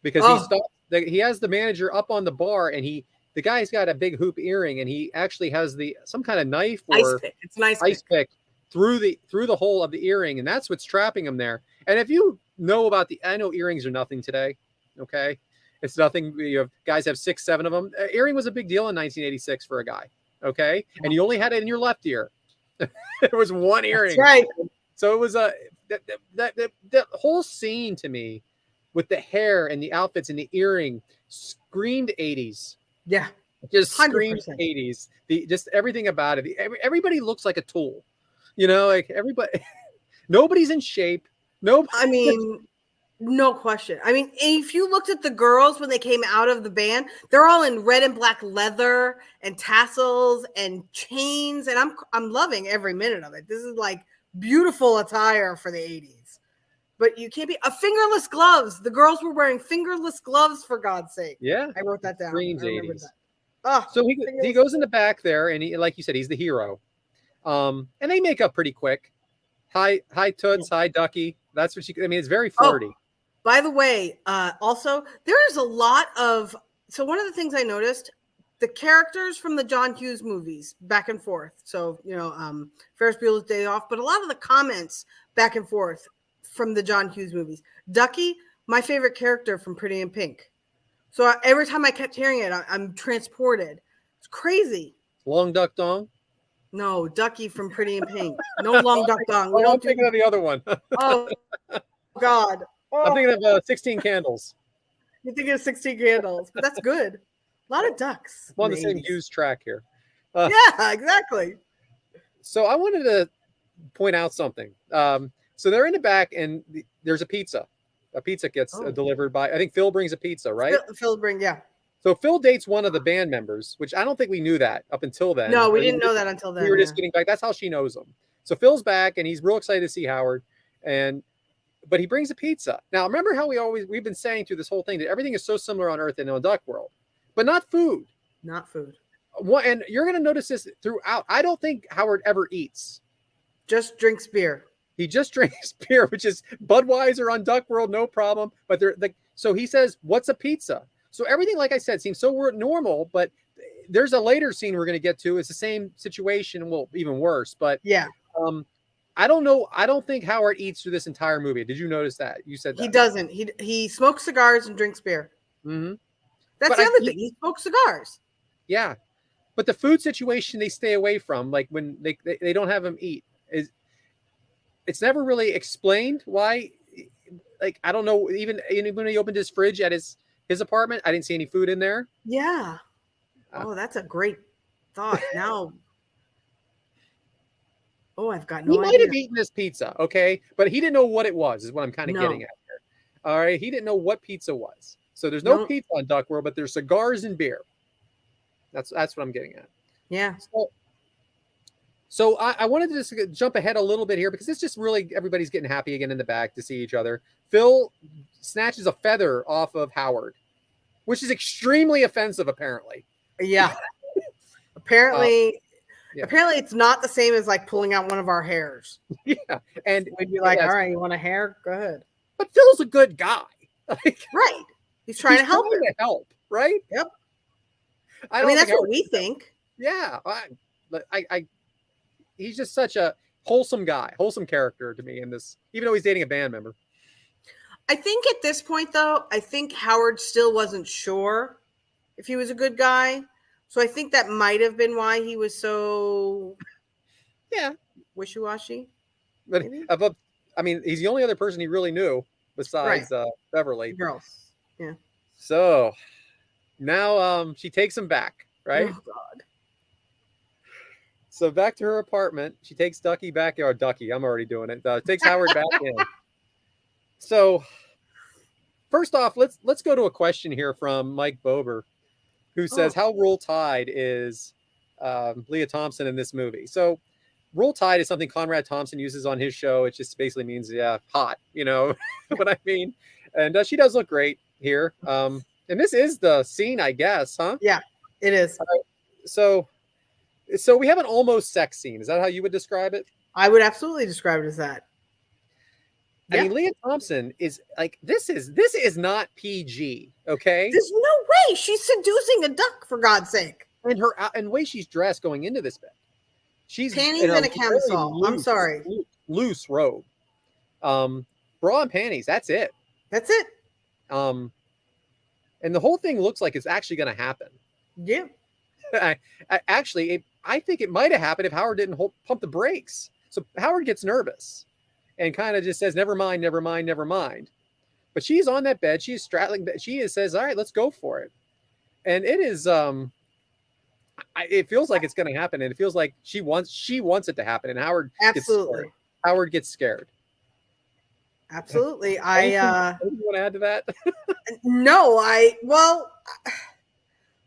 S2: because
S3: Oh.
S2: he has the manager up on the bar, and the guy's got a big hoop earring, and he actually has some kind of knife or
S3: Ice pick. It's an
S2: ice pick through the hole of the earring, and that's what's trapping him there. And if you know about I know earrings are nothing today, okay? It's nothing. Guys have 6, 7 of them. Earring was a big deal in 1986 for a guy, okay? And you only had it in your left ear. There was one earring.
S3: That's right.
S2: So it was that whole scene to me, with the hair and the outfits and the earring, screamed 80s.
S3: Yeah.
S2: Just
S3: 100%.
S2: screamed 80s. Just everything about it. Everybody looks like a tool. Like everybody, nobody's in shape. Nobody.
S3: I mean, no question. I mean, if you looked at the girls when they came out of the band, they're all in red and black leather and tassels and chains, and I'm loving every minute of it. This is like beautiful attire for the 80s. But you can't be fingerless gloves. The girls were wearing fingerless gloves, for God's sake.
S2: Yeah,
S3: I wrote that down.
S2: Screams
S3: I remember
S2: 80s.
S3: that. Oh,
S2: so he goes in the back there, and like you said, he's the hero. And they make up pretty quick. Hi Toots, hi Ducky. That's what it's very flirty.
S3: Oh, by the way, also there is a lot of. So one of the things I noticed, the characters from the John Hughes movies back and forth. So Ferris Bueller's Day Off, but a lot of the comments back and forth from the John Hughes movies. Ducky, my favorite character from Pretty in Pink. So every time I kept hearing it, I'm transported. It's crazy.
S2: Long Duck Dong.
S3: No, Ducky from Pretty in Pink. No Long Duck Dong.
S2: I'm thinking of the other one.
S3: Oh, God. Oh.
S2: I'm thinking of 16 Candles.
S3: You're thinking of 16 Candles, but that's good. A lot of ducks.
S2: I'm on the same Hughes track here.
S3: Yeah, exactly.
S2: So I wanted to point out something. So they're in the back, and there's a pizza. A pizza gets delivered by, I think Phil brings a pizza, right?
S3: Phil brings, yeah.
S2: So Phil dates one of the band members, which I don't think we knew that up until then.
S3: No, we didn't know that until then.
S2: We were just getting back. That's how she knows him. So Phil's back, and he's real excited to see Howard. But he brings a pizza. Now, remember how we've been saying through this whole thing that everything is so similar on Earth and on Duck World, but not food.
S3: Not food.
S2: And you're going to notice this throughout. I don't think Howard ever eats.
S3: Just drinks beer.
S2: He just drinks beer, which is Budweiser on Duck World, no problem. But so he says, "What's a pizza?" So everything, like I said, seems so normal. But there's a later scene we're going to get to. It's the same situation, well, even worse. But
S3: yeah,
S2: I don't know. I don't think Howard eats through this entire movie. Did you notice that? You said that.
S3: He doesn't. He smokes cigars and drinks beer.
S2: Mm-hmm.
S3: That's the other thing. He smokes cigars.
S2: Yeah, but the food situation they stay away from, like when they don't have him eat, it's never really explained why. Like, I don't know. Even when he opened his fridge at his apartment, I didn't see any food in there.
S3: Yeah. Oh, that's a great thought. Now. Oh, I've got no idea.
S2: He might have eaten this pizza, okay? But he didn't know what it was, is what I'm kind of getting at here. All right? He didn't know what pizza was. So there's no pizza on Duck World, but there's cigars and beer. That's what I'm getting at.
S3: Yeah.
S2: So I wanted to just jump ahead a little bit here, because it's just really everybody's getting happy again in the back to see each other. Phil snatches a feather off of Howard, which is extremely offensive, apparently.
S3: Yeah. Apparently it's not the same as like pulling out one of our hairs.
S2: Yeah. And
S3: we'd be like, all right, you want a hair? Go ahead.
S2: But Phil's a good guy.
S3: Right. He's trying to help.
S2: Right?
S3: Yep.
S2: I mean,
S3: that's what we think.
S2: Yeah. He's just such a wholesome guy, wholesome character to me in this, even though he's dating a band member.
S3: I think at this point, though, Howard still wasn't sure if he was a good guy. So I think that might have been why he was so wishy-washy.
S2: But he's the only other person he really knew besides Beverly.
S3: The girls. Yeah.
S2: So now she takes him back, right?
S3: Oh, God.
S2: So back to her apartment. She takes Ducky back. Or Ducky, I'm already doing it. Takes Howard back in. So first off, let's go to a question here from Mike Bober, who says, how Roll Tide is Leah Thompson in this movie? So Roll Tide is something Conrad Thompson uses on his show. It just basically means, yeah, hot, you know what I mean? And she does look great here. And this is the scene, I guess, huh?
S3: Yeah, it is.
S2: So we have an almost sex scene. Is that how you would describe it?
S3: I would absolutely describe it as that.
S2: I mean, Leah Thompson is like, this is not PG, okay?
S3: There's no way she's seducing a duck, for God's sake.
S2: And the way she's dressed going into this bed, she's
S3: Panties
S2: in
S3: and a camisole. I'm sorry,
S2: loose robe, bra and panties. That's it.
S3: That's it.
S2: And the whole thing looks like it's actually going to happen.
S3: Yeah.
S2: I think it might have happened if Howard didn't pump the brakes. So Howard gets nervous and kind of just says, never mind, never mind, never mind. But she's on that bed. She's straddling. She says, all right, let's go for it. And it is, it feels like it's going to happen. And it feels like she wants it to happen. And Howard
S3: absolutely.
S2: Howard gets scared.
S3: Absolutely.
S2: Anything you want to add to that?
S3: No,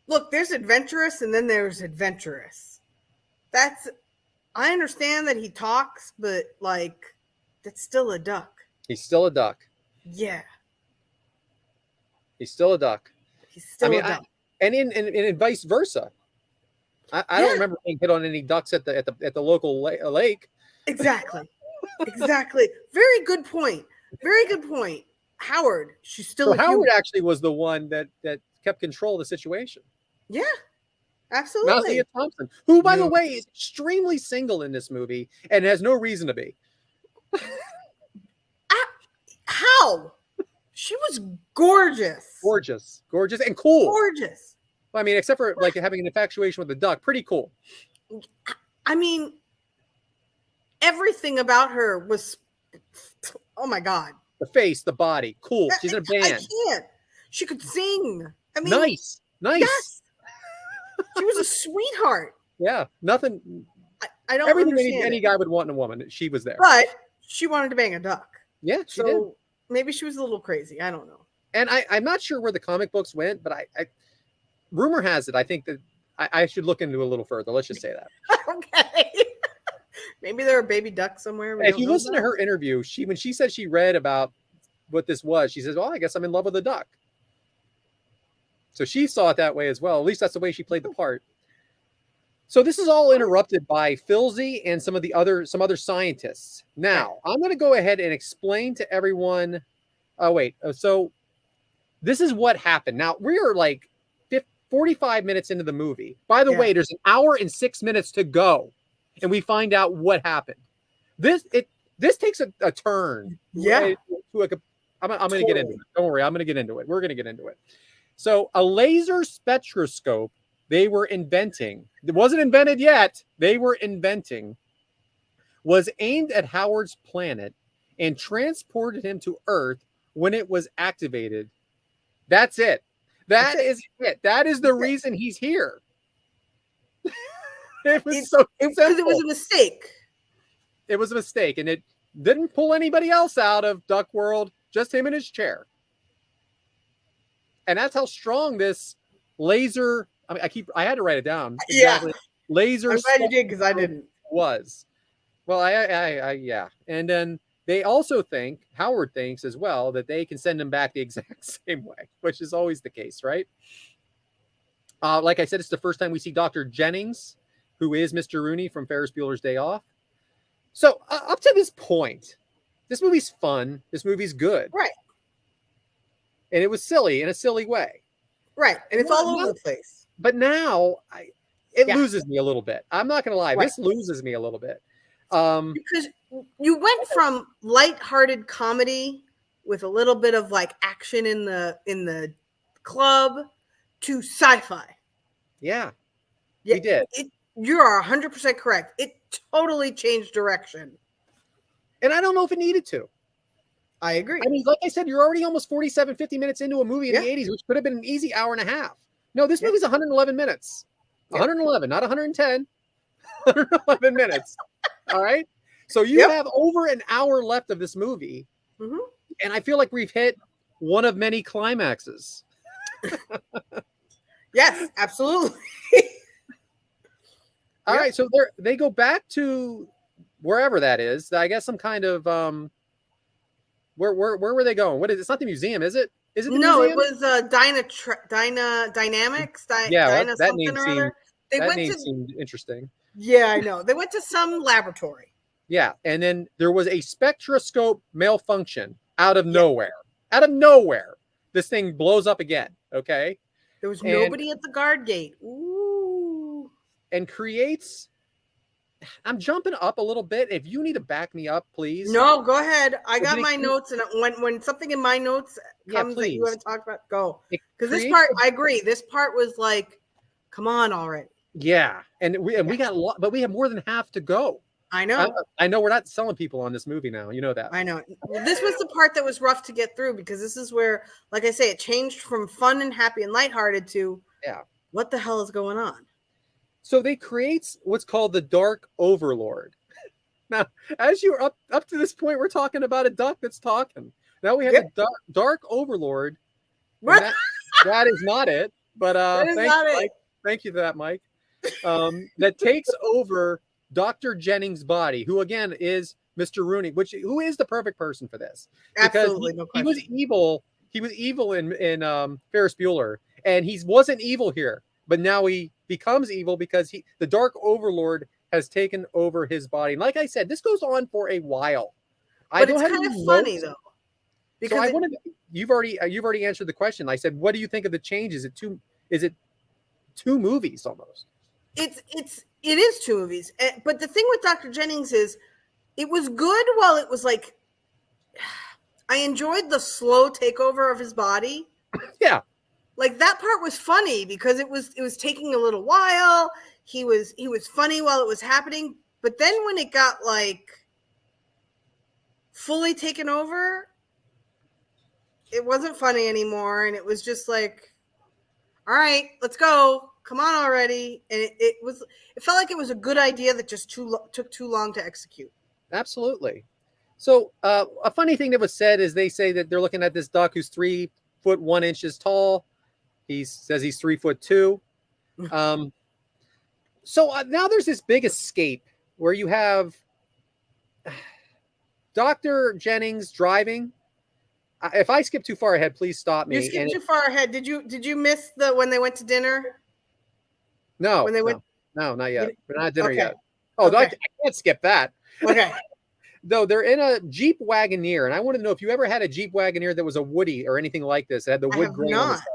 S3: look, there's adventurous and then there's adventurous. I understand that he talks, but like, that's still a duck.
S2: He's still a duck.
S3: Yeah.
S2: He's still a duck.
S3: He's still a duck.
S2: And vice versa. I don't remember being hit on any ducks at the local lake.
S3: Exactly. Exactly. Very good point. Very good point. Howard, she's still a
S2: Howard actually was the one that kept control of the situation.
S3: Yeah. Absolutely.
S2: Not Leah Thompson, who, by the way, is extremely single in this movie and has no reason to be.
S3: How? She was gorgeous.
S2: Gorgeous and cool.
S3: Gorgeous.
S2: I mean, except for like having an infatuation with the duck, pretty cool.
S3: I mean, everything about her was, oh my God.
S2: The face, the body, cool. She's in a band.
S3: I can't. She could sing. I mean,
S2: nice.
S3: Yes. She was a sweetheart.
S2: Yeah, nothing.
S3: I don't
S2: everything
S3: understand
S2: any guy would want in a woman. She was there,
S3: but she wanted to bang a duck.
S2: Yeah, she did.
S3: Maybe she was a little crazy. I don't know.
S2: And I'm not sure where the comic books went, but I rumor has it. I think that I should look into a little further. Let's just say that.
S3: Okay. Maybe there are baby ducks somewhere.
S2: If you listen to her interview, when she said she read about what this was, she says, "Well, I guess I'm in love with a duck." So she saw it that way as well. At least that's the way she played the part. So this is all interrupted by Filzy and some other scientists. Now, I'm going to go ahead and explain to everyone. Oh, wait. So this is what happened. Now, we are like 45 minutes into the movie. By the way, there's an hour and 6 minutes to go. And we find out what happened. This takes a turn.
S3: Yeah.
S2: I'm going to get into it. Don't worry. I'm going to get into it. We're going to get into it. So a laser spectroscope they were inventing, it wasn't invented yet, they were inventing, was aimed at Howard's planet and transported him to Earth when it was activated. That's it. That is it. That is the reason he's here. It was a
S3: mistake.
S2: It was a mistake, and it didn't pull anybody else out of Duck World, just him in his chair. And that's how strong this laser. I mean, I had to write it down. Exactly.
S3: Yeah.
S2: Laser.
S3: I'm glad you did because I didn't.
S2: Was. Well, yeah. And then they also think, Howard thinks as well, that they can send him back the exact same way, which is always the case, right? Like I said, it's the first time we see Dr. Jennings, who is Mr. Rooney from Ferris Bueller's Day Off. So up to this point, this movie's fun. This movie's good.
S3: Right.
S2: And it was silly in a silly way.
S3: Right. And it's all over the place.
S2: But now it loses me a little bit. I'm not going to lie. Right. This loses me a little bit.
S3: Because you went from lighthearted comedy with a little bit of like action in the club to sci-fi.
S2: Yeah. We did.
S3: You are 100% correct. It totally changed direction.
S2: And I don't know if it needed to.
S3: I agree.
S2: I mean, like I said, you're already almost 47, 50 minutes into a movie in the 80s, which could have been an easy hour and a half. No, this movie's 111 minutes. 111, not 110. 111 minutes. All right? So you have over an hour left of this movie.
S3: Mm-hmm.
S2: And I feel like we've hit one of many climaxes.
S3: Yes, absolutely.
S2: All right, so they go back to wherever that is. I guess some kind of where were they going? What is it? It's not the museum, is it? Is it the
S3: No,
S2: museum?
S3: it was Dynamics,
S2: Yeah,
S3: Dyna
S2: that
S3: something
S2: name
S3: or
S2: seemed
S3: other. They
S2: that
S3: went
S2: name
S3: to
S2: seemed interesting.
S3: Yeah, I know. They went to some laboratory.
S2: Yeah, and then there was a spectroscope malfunction out of
S3: Yeah.
S2: nowhere. Out of nowhere, this thing blows up again. Okay,
S3: There was
S2: and
S3: nobody at the guard gate. Ooh.
S2: and creates. I'm jumping up a little bit. If you need to back me up, please.
S3: No, go ahead. I got
S2: Did it
S3: my notes, and when something in my notes
S2: Yeah,
S3: comes that you
S2: please.
S3: haven't talked about, go.
S2: It
S3: Because this
S2: creates
S3: part,
S2: a-
S3: I agree. This part was like, come on already.
S2: Yeah, and we got a lot, but we have more than half to go.
S3: I know.
S2: I know we're not selling people on this movie now. You know that.
S3: I know. This was the part that was rough to get through because this is where, like I say, it changed from fun and happy and lighthearted to
S2: Yeah.
S3: what the hell is going on?
S2: So they creates what's called the Dark Overlord. Now, as you're up to this point, we're talking about a duck that's talking. Now we have
S3: Yep.
S2: the Dark Overlord. and
S3: What?
S2: that is not it. But
S3: That is not it.
S2: Mike. Thank you for that, Mike. That takes over Dr. Jennings' body, who again is Mr. Rooney, who is the perfect person for this. Because
S3: Absolutely, no
S2: he
S3: question.
S2: was evil. He was evil in Ferris Bueller, and he wasn't evil here. But now he becomes evil because the Dark Overlord has taken over his body. And like I said, this goes on for a while.
S3: But it's kind of funny though,
S2: Because I wanted you've already answered the question. I said, what do you think of the change? Is it two movies almost?
S3: it is two movies. But the thing with Dr. Jennings is it was good while it was like I enjoyed the slow takeover of his body.
S2: Yeah.
S3: Like that part was funny because it was taking a little while. He was funny while it was happening, but then when it got like fully taken over, it wasn't funny anymore, and it was just like, all right, let's go, come on already. And it felt like it was a good idea that just took too long to execute.
S2: Absolutely. So a funny thing that was said is they say that they're looking at this duck who's 3 foot 1 inches tall. He says he's 3'2". So now there's this big escape where you have Dr. Jennings driving. If I skip too far ahead, please stop me.
S3: You skipped too far ahead. Did you miss when they went to dinner?
S2: No,
S3: When they went?
S2: No, not yet. We're not at dinner
S3: Okay.
S2: yet. Oh,
S3: Okay.
S2: I can't skip that.
S3: Okay.
S2: No, they're in a Jeep Wagoneer, and I want to know if you ever had a Jeep Wagoneer that was a Woody or anything like this. It had the
S3: I
S2: wood
S3: have
S2: grain on the
S3: not.
S2: side.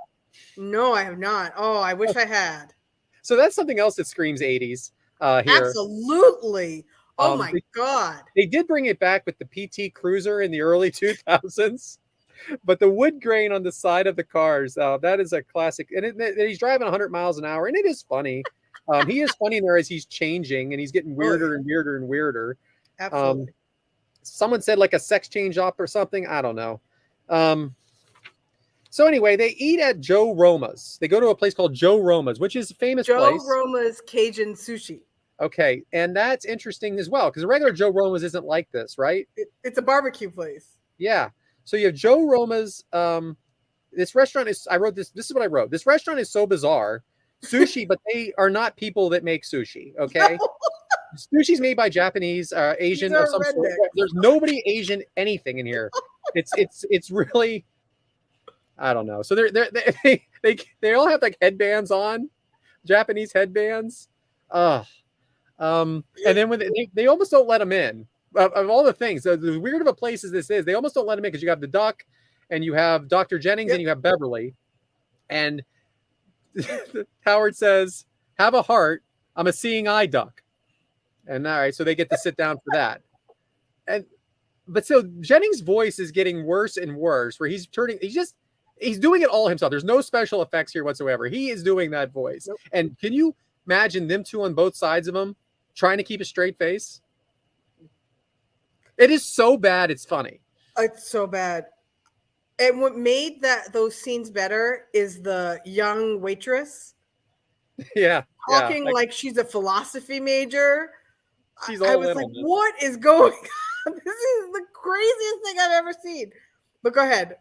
S3: No, I have not. Oh, I wish I had.
S2: So that's something else that screams 80s here.
S3: Absolutely. Oh my God.
S2: They did bring it back with the PT Cruiser in the early 2000s, but the wood grain on the side of the cars, that is a classic. And he's driving 100 miles an hour, and it is funny. He is funny there as he's changing, and he's getting weirder and weirder and weirder.
S3: Absolutely.
S2: Someone said like a sex change up or something. I don't know. So anyway, they eat at Joe Roma's. They go to a place called Joe Roma's, which is a famous place.
S3: Joe Roma's Cajun sushi.
S2: Okay, and that's interesting as well because regular Joe Roma's isn't like this, right?
S3: It's a barbecue place.
S2: Yeah. So you have Joe Roma's. This restaurant is. I wrote this. This is what I wrote. This restaurant is so bizarre. Sushi, but they are not people that make sushi. Okay.
S3: No.
S2: Sushi's made by Japanese, Asian, or some sort. There's nobody Asian anything in here. It's really. I don't know. So they all have like headbands on, Japanese headbands. And then when they almost don't let them in. Of all the things, the weird of a place as this is, they almost don't let them in because you have the duck, and you have Dr. Jennings, and you have Beverly, and Howard says, "Have a heart. I'm a seeing eye duck." And all right, so they get to sit down for that. But so Jennings' voice is getting worse and worse, where he's doing it all himself. There's no special effects here whatsoever. He is doing that voice. Nope. And can you imagine them two on both sides of him trying to keep a straight face? It is so bad, it's funny.
S3: It's so bad. And what made those scenes better is the young waitress.
S2: Yeah.
S3: Talking like she's a philosophy major.
S2: She's
S3: I was like, what is going on? This is the craziest thing I've ever seen. But go ahead.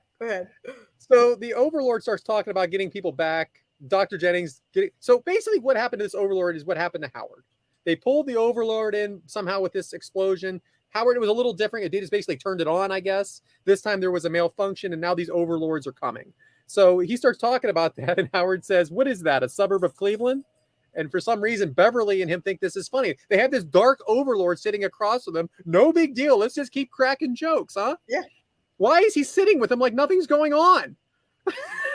S2: So the Overlord starts talking about getting people back. Dr. Jennings so basically what happened to this Overlord is what happened to Howard. They pulled the Overlord in somehow with this explosion. Howard, it was a little different. It just basically turned it on, I guess. This time there was a malfunction, and now these Overlords are coming. So he starts talking about that, and Howard says, "What is that, a suburb of Cleveland?" And for some reason, Beverly and him think this is funny. They have this dark Overlord sitting across from them. No big deal. Let's just keep cracking jokes, huh?
S3: Yeah.
S2: Why is he sitting with them like nothing's going on?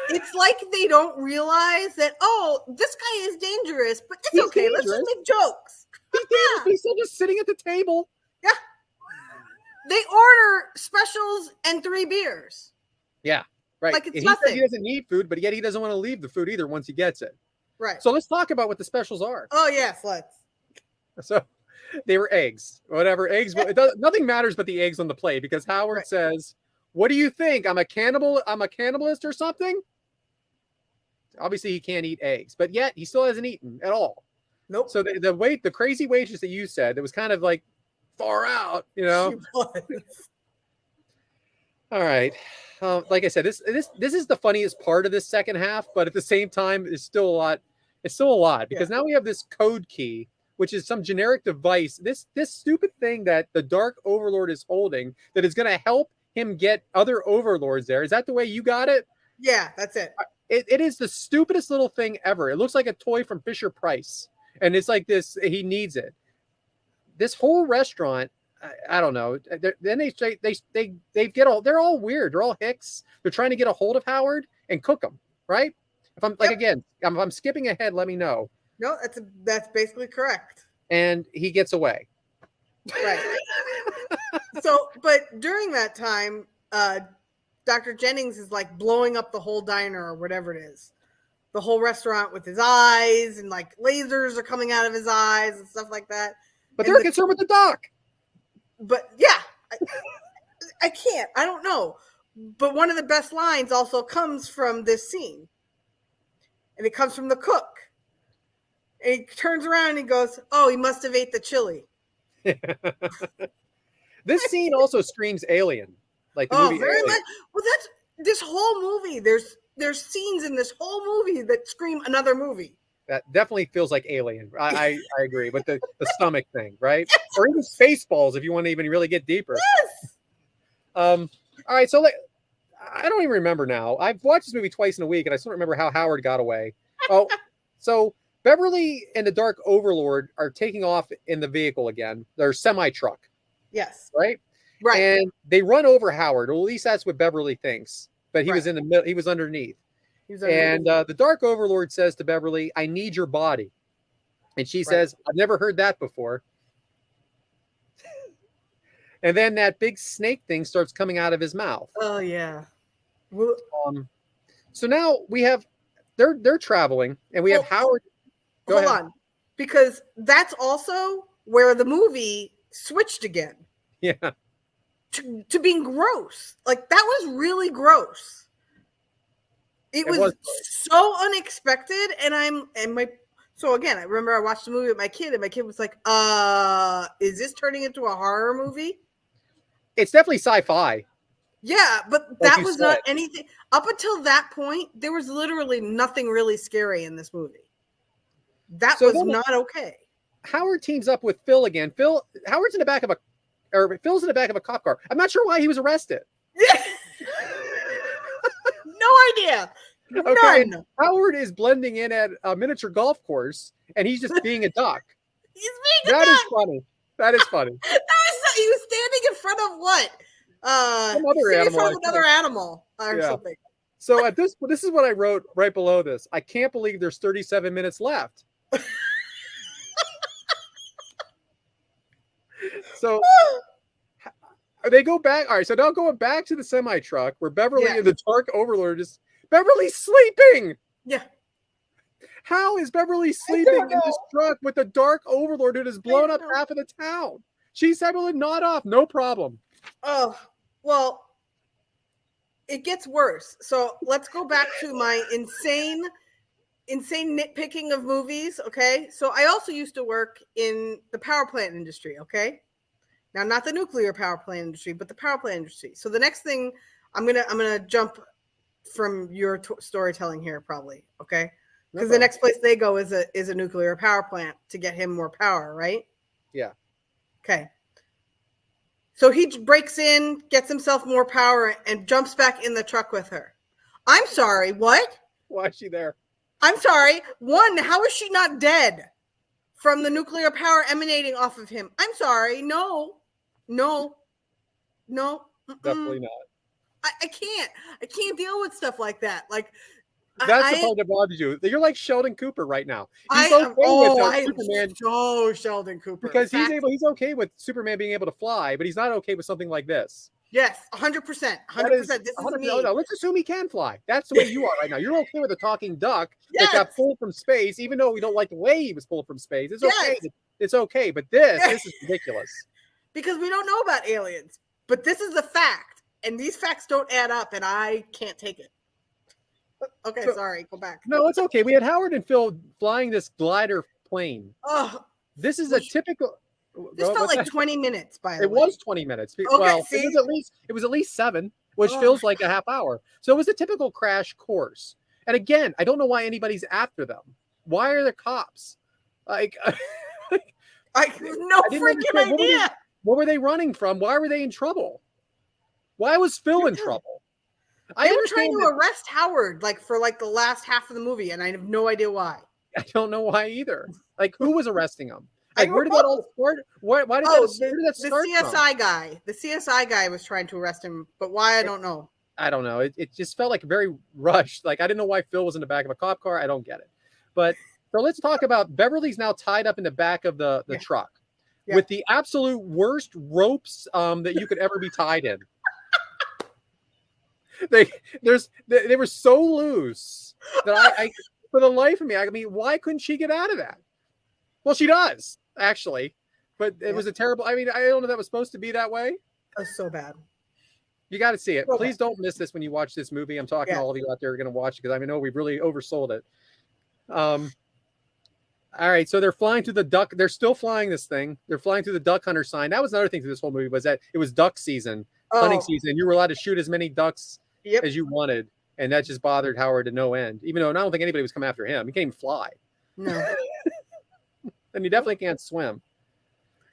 S3: It's like they don't realize that, oh, this guy is dangerous, but it's
S2: He's
S3: okay. Let's
S2: dangerous.
S3: just make jokes.
S2: He's still just sitting at the table.
S3: Yeah. They order specials and 3 beers.
S2: Yeah, right.
S3: Like it's
S2: and
S3: nothing.
S2: he doesn't need food, but yet he doesn't want to leave the food either once he gets it.
S3: Right.
S2: So let's talk about what the specials are.
S3: Oh, yes, let's.
S2: So they were eggs, whatever eggs. Nothing matters but the eggs on the plate because Howard says, "What do you think? I'm a cannibal. I'm a cannibalist or something." Obviously, he can't eat eggs, but yet he still hasn't eaten at all.
S3: Nope.
S2: So the crazy waitress that you said that was kind of like far out, you know.
S3: She was.
S2: All right. Like I said, this is the funniest part of this second half, but at the same time, it's still a lot. It's still a lot because now we have this code key, which is some generic device. This stupid thing that the Dark Overlord is holding that is going to help him get other Overlords there. Is that the way you got it?
S3: Yeah, that's it.
S2: It is the stupidest little thing ever. It looks like a toy from Fisher Price, and it's like this. He needs it. This whole restaurant. I don't know. Then they get all. They're all weird. They're all hicks. They're trying to get a hold of Howard and cook him. Right? If I'm again, if I'm skipping ahead, let me know.
S3: No, that's basically correct.
S2: And he gets away.
S3: Right. So, but during that time, Dr. Jennings is like blowing up the whole diner or whatever it is, the whole restaurant with his eyes, and like lasers are coming out of his eyes and stuff like that.
S2: But they're concerned with the doc.
S3: But yeah, I can't. I don't know. But one of the best lines also comes from this scene, and it comes from the cook. And he turns around and he goes, "Oh, he must have ate the chili."
S2: This scene also screams Alien, like the movie
S3: very
S2: Alien.
S3: much. Well, that's this whole movie. There's scenes in this whole movie that scream another movie.
S2: That definitely feels like Alien. I agree. But the stomach thing, right? Or even Spaceballs, if you want to even really get deeper.
S3: Yes.
S2: All right. So I don't even remember now. I've watched this movie twice in a week, and I still don't remember how Howard got away. Oh, so Beverly and the Dark Overlord are taking off in the vehicle again. Their semi-truck.
S3: Yes.
S2: Right?
S3: Right.
S2: And they run over Howard. Or at least that's what Beverly thinks. But he was
S3: Right.
S2: in the middle. He was underneath.
S3: And
S2: the Dark Overlord says to Beverly, "I need your body." And she says, "I've never heard that before." And then that big snake thing starts coming out of his mouth.
S3: Oh yeah.
S2: So now we have they're traveling, and we have Howard. Go
S3: Hold
S2: ahead.
S3: on, because that's also where the movie switched again.
S2: Yeah.
S3: To being gross. Like that was really gross. It was so unexpected, so again, I remember I watched the movie with my kid, and my kid was like, is this turning into a horror movie?
S2: It's definitely sci-fi.
S3: Yeah, but
S2: Like
S3: that
S2: you
S3: was
S2: said.
S3: not anything. Up until that point, there was literally nothing really scary in this movie. That
S2: So
S3: was
S2: then-
S3: not okay.
S2: Howard teams up with Phil again. Howard's in the back of Phil's in the back of a cop car. I'm not sure why he was arrested.
S3: No idea.
S2: Okay.
S3: None.
S2: Howard is blending in at a miniature golf course, and he's just being a duck.
S3: He's being a
S2: That
S3: duck.
S2: is funny. That is funny.
S3: He was standing in front of what?
S2: Some other
S3: standing in
S2: animal,
S3: front
S2: I
S3: of another animal or
S2: Yeah.
S3: something.
S2: So this is what I wrote right below this. I can't believe there's 37 minutes left. So they go back. All right, so now going back to the semi truck where Beverly and the Dark Overlord is Beverly's sleeping.
S3: Yeah.
S2: How is Beverly sleeping in this truck with the Dark Overlord who has blown up half of the town? She's able to nod off, no problem.
S3: Oh, well, it gets worse. So let's go back to my insane nitpicking of movies. Okay. So I also used to work in the power plant industry. Okay. Now, not the nuclear power plant industry, but the power plant industry. So the next thing I'm going to jump from your storytelling here, probably. Okay. Because the next place they go is a nuclear power plant to get him more power, right?
S2: Yeah.
S3: Okay. So he breaks in, gets himself more power, and jumps back in the truck with her. I'm sorry, what?
S2: Why is she there?
S3: I'm sorry. One, how is she not dead from the nuclear power emanating off of him? I'm sorry. No.
S2: Definitely not.
S3: I can't deal with stuff like that. Like,
S2: That's the part that bothers you. You're like Sheldon Cooper right now. He's
S3: I am
S2: Superman.
S3: So Sheldon Cooper.
S2: Because he's okay with Superman being able to fly, but he's not okay with something like this.
S3: Yes, 100%. 100%. This is me.
S2: No, let's assume he can fly. That's the way you are right now. You're okay with a talking duck
S3: Yes.
S2: that got pulled from space, even though we don't like the way he was pulled from space. It's okay.
S3: Yes.
S2: It's okay. But this is ridiculous.
S3: Because we don't know about aliens. But this is a fact. And these facts don't add up, and I can't take it. Okay, sorry. Go back.
S2: No, it's okay. We had Howard and Phil flying this glider plane.
S3: Oh,
S2: this is a typical.
S3: This felt like 20 minutes, by the way.
S2: It was 20 minutes.
S3: Okay,
S2: well,
S3: see?
S2: it was at least 7, which feels like a half hour. So it was a typical crash course. And again, I don't know why anybody's after them. Why are there cops? Like,
S3: I no freaking idea.
S2: What were they running from? Why were they in trouble? Why was Phil in trouble?
S3: They were trying to arrest Howard for the last half of the movie, and I have no idea why.
S2: I don't know why either. Like, who was arresting them? Like, where did that all start? Why did that start?
S3: The CSI guy. The CSI guy was trying to arrest him, but why? I don't know.
S2: I don't know. It just felt like very rushed. Like, I didn't know why Phil was in the back of a cop car. I don't get it. But so let's talk about Beverly's now tied up in the back of the truck with the absolute worst ropes that you could ever be tied in. They were so loose that I for the life of me, I mean, why couldn't she get out of that? Well, she does actually, but it was a terrible. I mean, I don't know if that was supposed to be that way.
S3: That's so bad.
S2: You got to see it. Please don't miss this when you watch this movie. I'm talking to all of you out there who are going to watch it because I know we've really oversold it. All right, so they're flying through the duck. They're still flying this thing. They're flying through the duck hunter sign. That was another thing through this whole movie was that it was duck season, hunting season. You were allowed to shoot as many ducks as you wanted, and that just bothered Howard to no end. Even though I don't think anybody was coming after him. He can't even fly.
S3: No.
S2: And he definitely can't swim.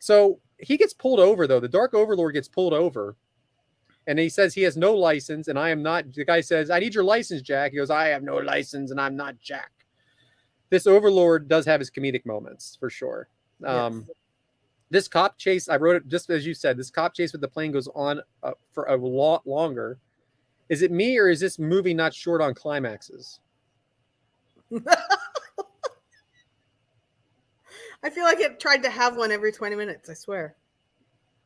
S2: So he gets pulled over, though. The Dark Overlord gets pulled over. And he says he has no license, and I am not. The guy says, I need your license, Jack. He goes, I have no license, and I'm not Jack. This Overlord does have his comedic moments, for sure. This cop chase, I wrote it just as you said, this cop chase with the plane goes on for a lot longer. Is it me, or is this movie not short on climaxes?
S3: I feel like it tried to have one every 20 minutes, I swear.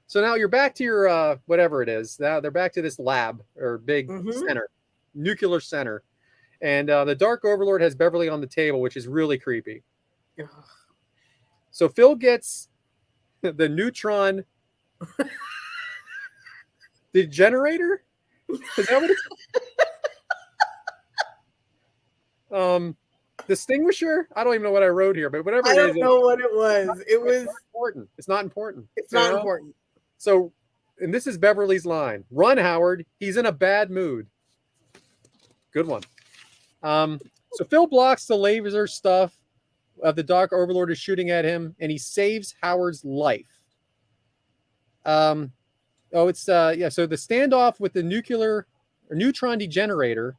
S2: So now you're back to your whatever it is. Now they're back to this lab or big center, nuclear center. And the Dark Overlord has Beverly on the table, which is really creepy.
S3: Ugh.
S2: So Phil gets the neutron degenerator. Is that what it's distinguisher? I don't even know what I wrote here, but whatever it is.
S3: I don't know what it was. It was
S2: important. It's not important.
S3: It's not important.
S2: So, and this is Beverly's line. Run, Howard. He's in a bad mood. Good one. So Phil blocks the laser stuff of the Dark Overlord is shooting at him, and he saves Howard's life. So the standoff with the neutron degenerator,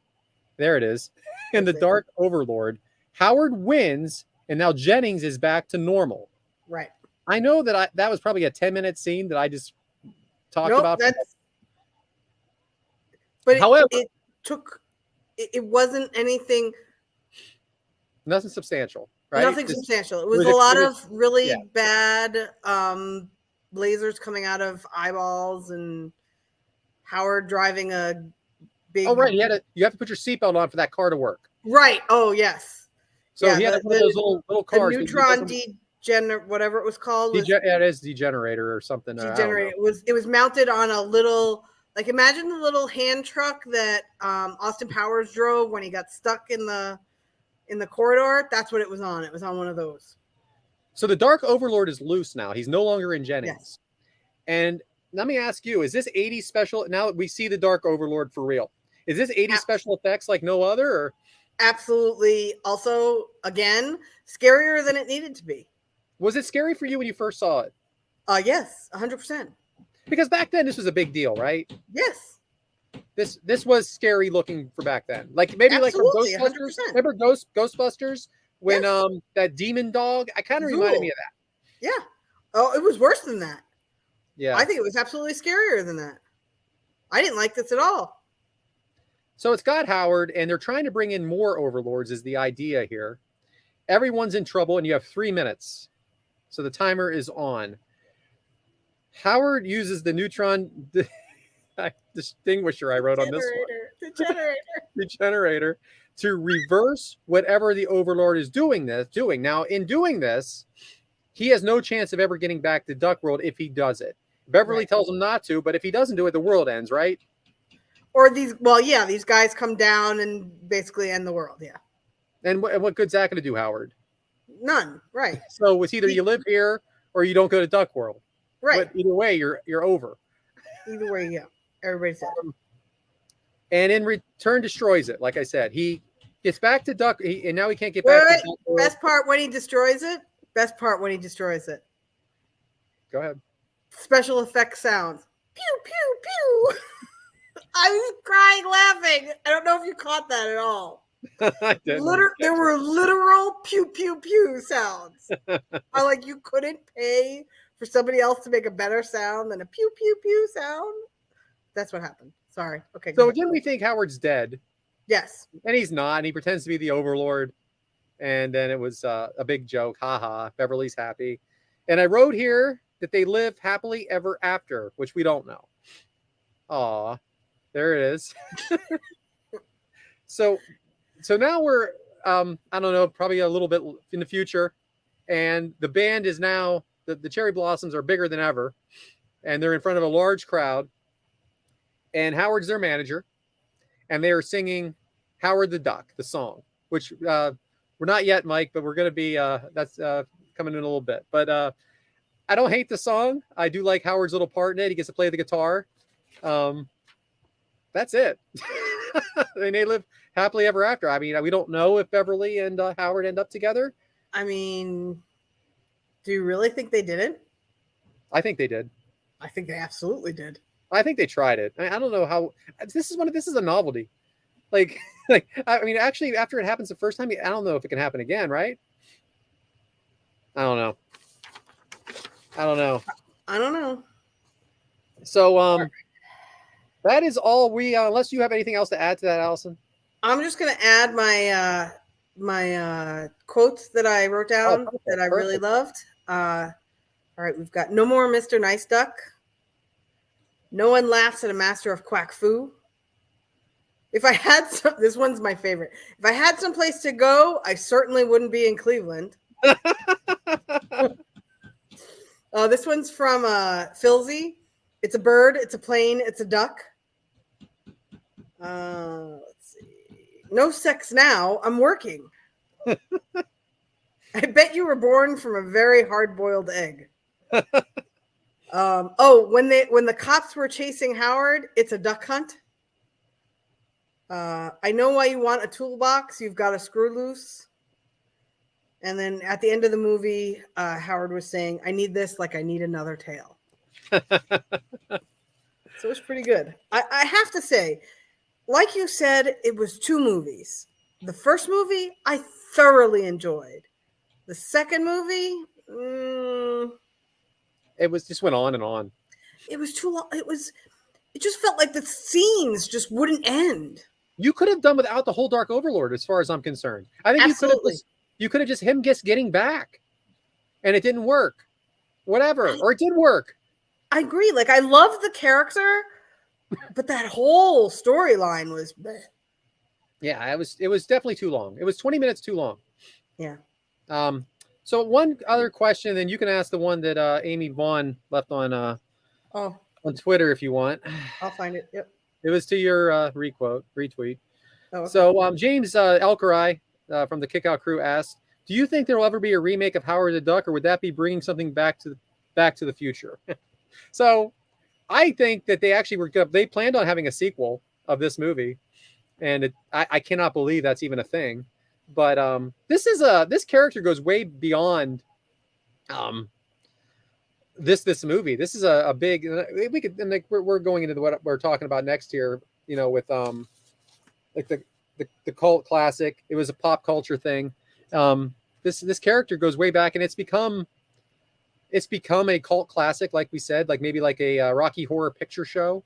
S2: there it is, and the Dark Overlord. Howard wins, and now Jennings is back to normal.
S3: Right.
S2: I know that that was probably a 10-minute scene that I just talked about.
S3: But
S2: however,
S3: it wasn't anything.
S2: Nothing substantial, right?
S3: Nothing substantial. It was a lot of really bad lasers coming out of eyeballs, and Howard driving a big.
S2: Oh, right. You have to put your seatbelt on for that car to work.
S3: Right. Oh, yes.
S2: So he had one of those little cars.
S3: The neutron whatever it was called.
S2: It is degenerator or something.
S3: Degenerator. It was mounted on a little. Like, imagine the little hand truck that Austin Powers drove when he got stuck in the corridor. That's what it was on. It was on one of those.
S2: So the Dark Overlord is loose now. He's no longer in Jennings. Yes. And let me ask you, is this 80s special? Now that we see the Dark Overlord for real, is this 80s special effects like no other? Or?
S3: absolutely also, again, scarier than it needed to be.
S2: Was it scary for you when you first saw it?
S3: Yes, 100%.
S2: Because back then this was a big deal, right?
S3: Yes,
S2: This was scary looking for back then. Like maybe like from
S3: absolutely,
S2: Ghostbusters.
S3: 100%.
S2: Remember Ghostbusters when
S3: Yes.
S2: that demon dog? I kind of reminded me of that.
S3: Yeah. Oh, it was worse than that.
S2: Yeah.
S3: I think it was absolutely scarier than that. I didn't like this at all.
S2: So it's got Howard, and they're trying to bring in more overlords, is the idea here. Everyone's in trouble, and you have 3 minutes. So the timer is on. Howard uses the neutron distinguisher I wrote on this one. The generator to reverse whatever the overlord is doing. Now, in doing this, he has no chance of ever getting back to Duck World if he does it. Beverly tells him not to, but if he doesn't do it, the world ends, right?
S3: Or these guys come down and basically end the world. Yeah.
S2: And what good's that going to do, Howard?
S3: None. Right.
S2: So it's either you live here or you don't go to Duck World.
S3: Right.
S2: But either way, you're over.
S3: Either way, yeah. Everybody's dead.
S2: And in return, destroys it. Like I said, he gets back to Duck, and now he can't get back to Duck World.
S3: Best part when he destroys it. Best part when he destroys it.
S2: Go ahead.
S3: Special effects sounds. Pew, pew, pew. I was crying laughing. I don't know if you caught that at all.
S2: I didn't.
S3: There were literal pew, pew, pew sounds. Like you couldn't pay for somebody else to make a better sound than a pew, pew, pew sound. That's what happened. Sorry. Okay.
S2: So didn't we think Howard's dead?
S3: Yes.
S2: And he's not. And he pretends to be the overlord. And then it was a big joke. Ha ha. Beverly's happy. And I wrote here that they live happily ever after, which we don't know. Aw. There it is. So now we're, I don't know, probably a little bit in the future. And the band is now, the Cherry Blossoms are bigger than ever. And they're in front of a large crowd. And Howard's their manager. And they are singing Howard the Duck, the song, which we're not yet, Mike, but we're going to be, that's coming in a little bit. But I don't hate the song. I do like Howard's little part in it. He gets to play the guitar. That's it. And they live happily ever after. I mean, we don't know if Beverly and Howard end up together.
S3: I mean, do you really think they didn't?
S2: I think they did.
S3: I think they absolutely did.
S2: I think they tried it. I don't know how. This is a novelty. Like I mean, actually, after it happens the first time, I don't know if it can happen again, right? I don't know. So that is all we. Unless you have anything else to add to that, Allison.
S3: I'm just gonna add my my quotes that I wrote down that I really loved. All right, we've got no more Mr. Nice Duck. No one laughs at a master of quack foo. If I had this one's my favorite. If I had some place to go, I certainly wouldn't be in Cleveland. This one's from Philzy. It's a bird, it's a plane, it's a duck. Let's see. No sex now. I'm working. I bet you were born from a very hard-boiled egg. When the cops were chasing Howard, it's a duck hunt. I know why you want a toolbox. You've got a screw loose. And then at the end of the movie, Howard was saying, I need this like I need another tail. So it's pretty good. I have to say, like you said, it was 2 movies. The first movie, I thoroughly enjoyed. The second movie,
S2: it was just went on and on.
S3: It was too long. It just felt like the scenes just wouldn't end.
S2: You could have done without the whole Dark Overlord, as far as I'm concerned. I think you could have just him just getting back, and it didn't work. Whatever, or it did work.
S3: I agree. Like I love the character, but that whole storyline was. Bleh.
S2: Yeah, it was definitely too long. It was 20 minutes too long.
S3: Yeah.
S2: So one other question, then you can ask the one that Amy Vaughn left on Twitter if you want.
S3: I'll find it. Yep.
S2: It was to your retweet.
S3: Oh, okay.
S2: So James Elkerai from the Kickout Crew asked, "Do you think there will ever be a remake of Howard the Duck, or would that be bringing something back to the future?" So I think that they actually they planned on having a sequel of this movie. and I cannot believe that's even a thing. But this character goes way beyond this movie. This is a big, we could, and like we're going into what we're talking about next here, with like the cult classic. It was a pop culture thing. This character goes way back, and it's become a cult classic, like we said, like maybe like a Rocky Horror Picture Show.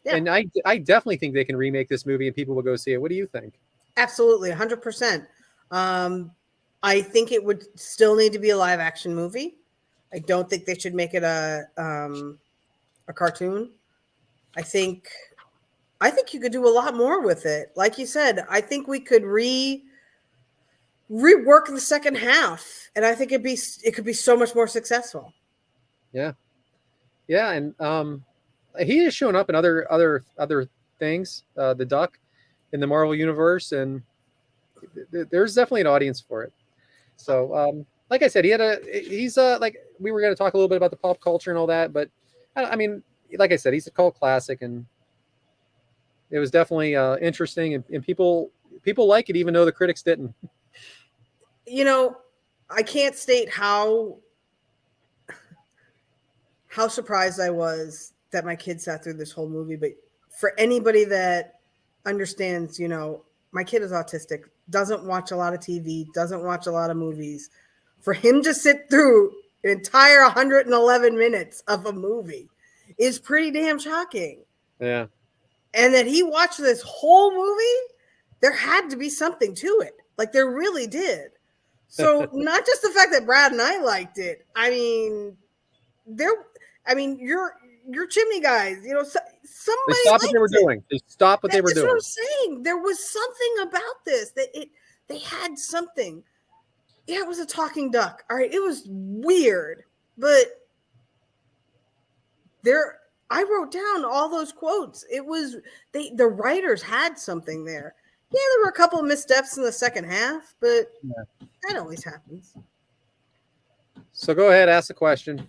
S2: Yeah. And I definitely think they can remake this movie and people will go see it. What do you think?
S3: Absolutely, 100%. I think it would still need to be a live action movie. I don't think they should make it a cartoon. I think you could do a lot more with it. Like you said, I think we could rework the second half, and I think it could be so much more successful.
S2: Yeah, and he has shown up in other things, the Duck, in the Marvel universe, and there's definitely an audience for it. So, like I said, he's like, we were going to talk a little bit about the pop culture and all that, but I mean, like I said, he's a cult classic, and it was definitely interesting, and people like it, even though the critics didn't.
S3: I can't state how surprised I was that my kid sat through this whole movie. But for anybody that understands, my kid is autistic, doesn't watch a lot of TV, doesn't watch a lot of movies. For him to sit through an entire 111 minutes of a movie is pretty damn shocking.
S2: Yeah.
S3: And that he watched this whole movie, there had to be something to it. Like, there really did. So not just the fact that Brad and I liked it. I mean, your chimney guys, somebody
S2: they stopped what they were doing. They stopped what they were doing.
S3: That's what I'm saying. There was something about this that they had something. Yeah, it was a talking duck. All right, it was weird, but I wrote down all those quotes. It was the writers had something there. Yeah, there were a couple of missteps in the second half, but that always happens.
S2: So go ahead, ask the question.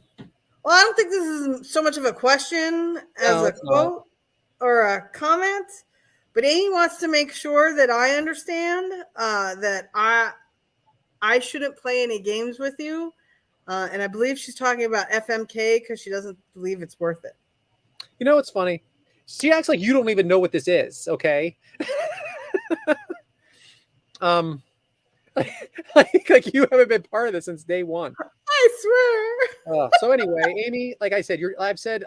S3: Well, I don't think this is so much of a question as a quote or a comment, but Amy wants to make sure that I understand that I shouldn't play any games with you. And I believe she's talking about FMK because she doesn't believe it's worth it.
S2: It's funny. She acts like you don't even know what this is, okay? like you haven't been part of this since day one.
S3: I swear.
S2: So anyway, Amy, like I said,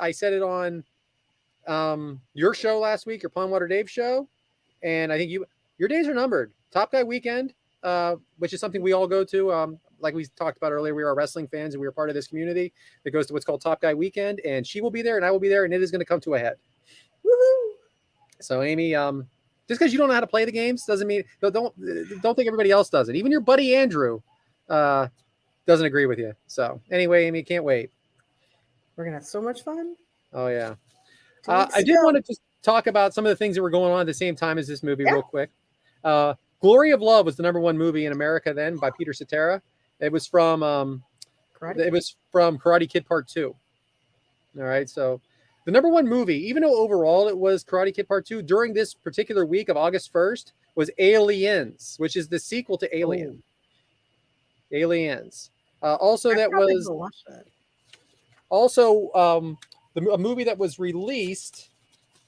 S2: I said it on your show last week, your Pondwater Dave show, and I think your days are numbered. Top Guy Weekend, which is something we all go to. Like we talked about earlier, we are wrestling fans and we are part of this community that goes to what's called Top Guy Weekend, and she will be there and I will be there, and it is going to come to a head.
S3: Woohoo!
S2: So Amy, just because you don't know how to play the games doesn't mean don't think everybody else does it. Even your buddy Andrew doesn't agree with you. So anyway, Amy, can't wait.
S3: We're gonna have so much fun.
S2: Oh yeah. I did want to just talk about some of the things that were going on at the same time as this movie real quick. Glory of Love was the #1 movie in America then by Peter Cetera. It was from Karate Kid Part 2. All right, so the #1 movie, even though overall it was Karate Kid Part 2, during this particular week of August 1st was Aliens, which is the sequel to Alien. Oh. Aliens. A movie that was released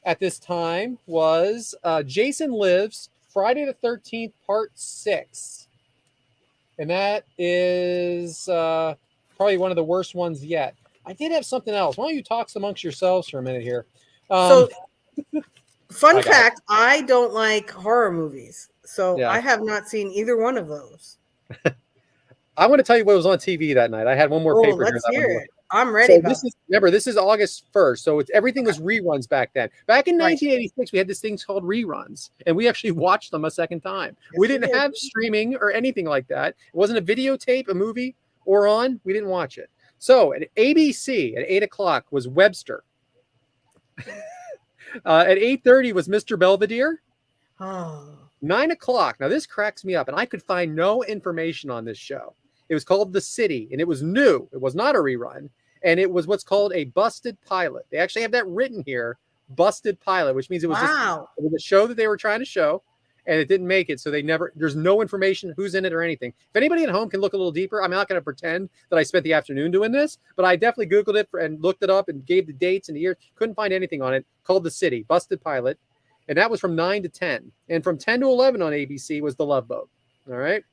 S2: at this time was Jason Lives, Friday the 13th, Part 6. And that is probably one of the worst ones yet. I did have something else. Why don't you talk amongst yourselves for a minute here?
S3: Fun fact, I don't like horror movies. So I have not seen either one of those.
S2: I want to tell you what was on TV that night. I had one more paper.
S3: Let's hear it. I'm ready.
S2: So this is August 1st. So everything was reruns back then. Back in 1986, we had this thing called reruns, and we actually watched them a second time. Yes, we didn't have streaming or anything like that. It wasn't a videotape, a movie, or on. We didn't watch it. So at ABC at 8:00 was Webster. At 8:30 was Mr. Belvedere. 9:00. Now this cracks me up, and I could find no information on this show. It was called The City, and it was new. It was not a rerun, and it was what's called a busted pilot. They actually have that written here, busted pilot, which means it was just it was a show that they were trying to show. and it didn't make it. So there's no information who's in it or anything. If anybody at home can look a little deeper, I'm not going to pretend that I spent the afternoon doing this, but I definitely Googled it and looked it up and gave the dates and the years. Couldn't find anything on it. Called The City, busted pilot. And that was from 9 to 10. And from 10 to 11 on ABC was The Love Boat. All right.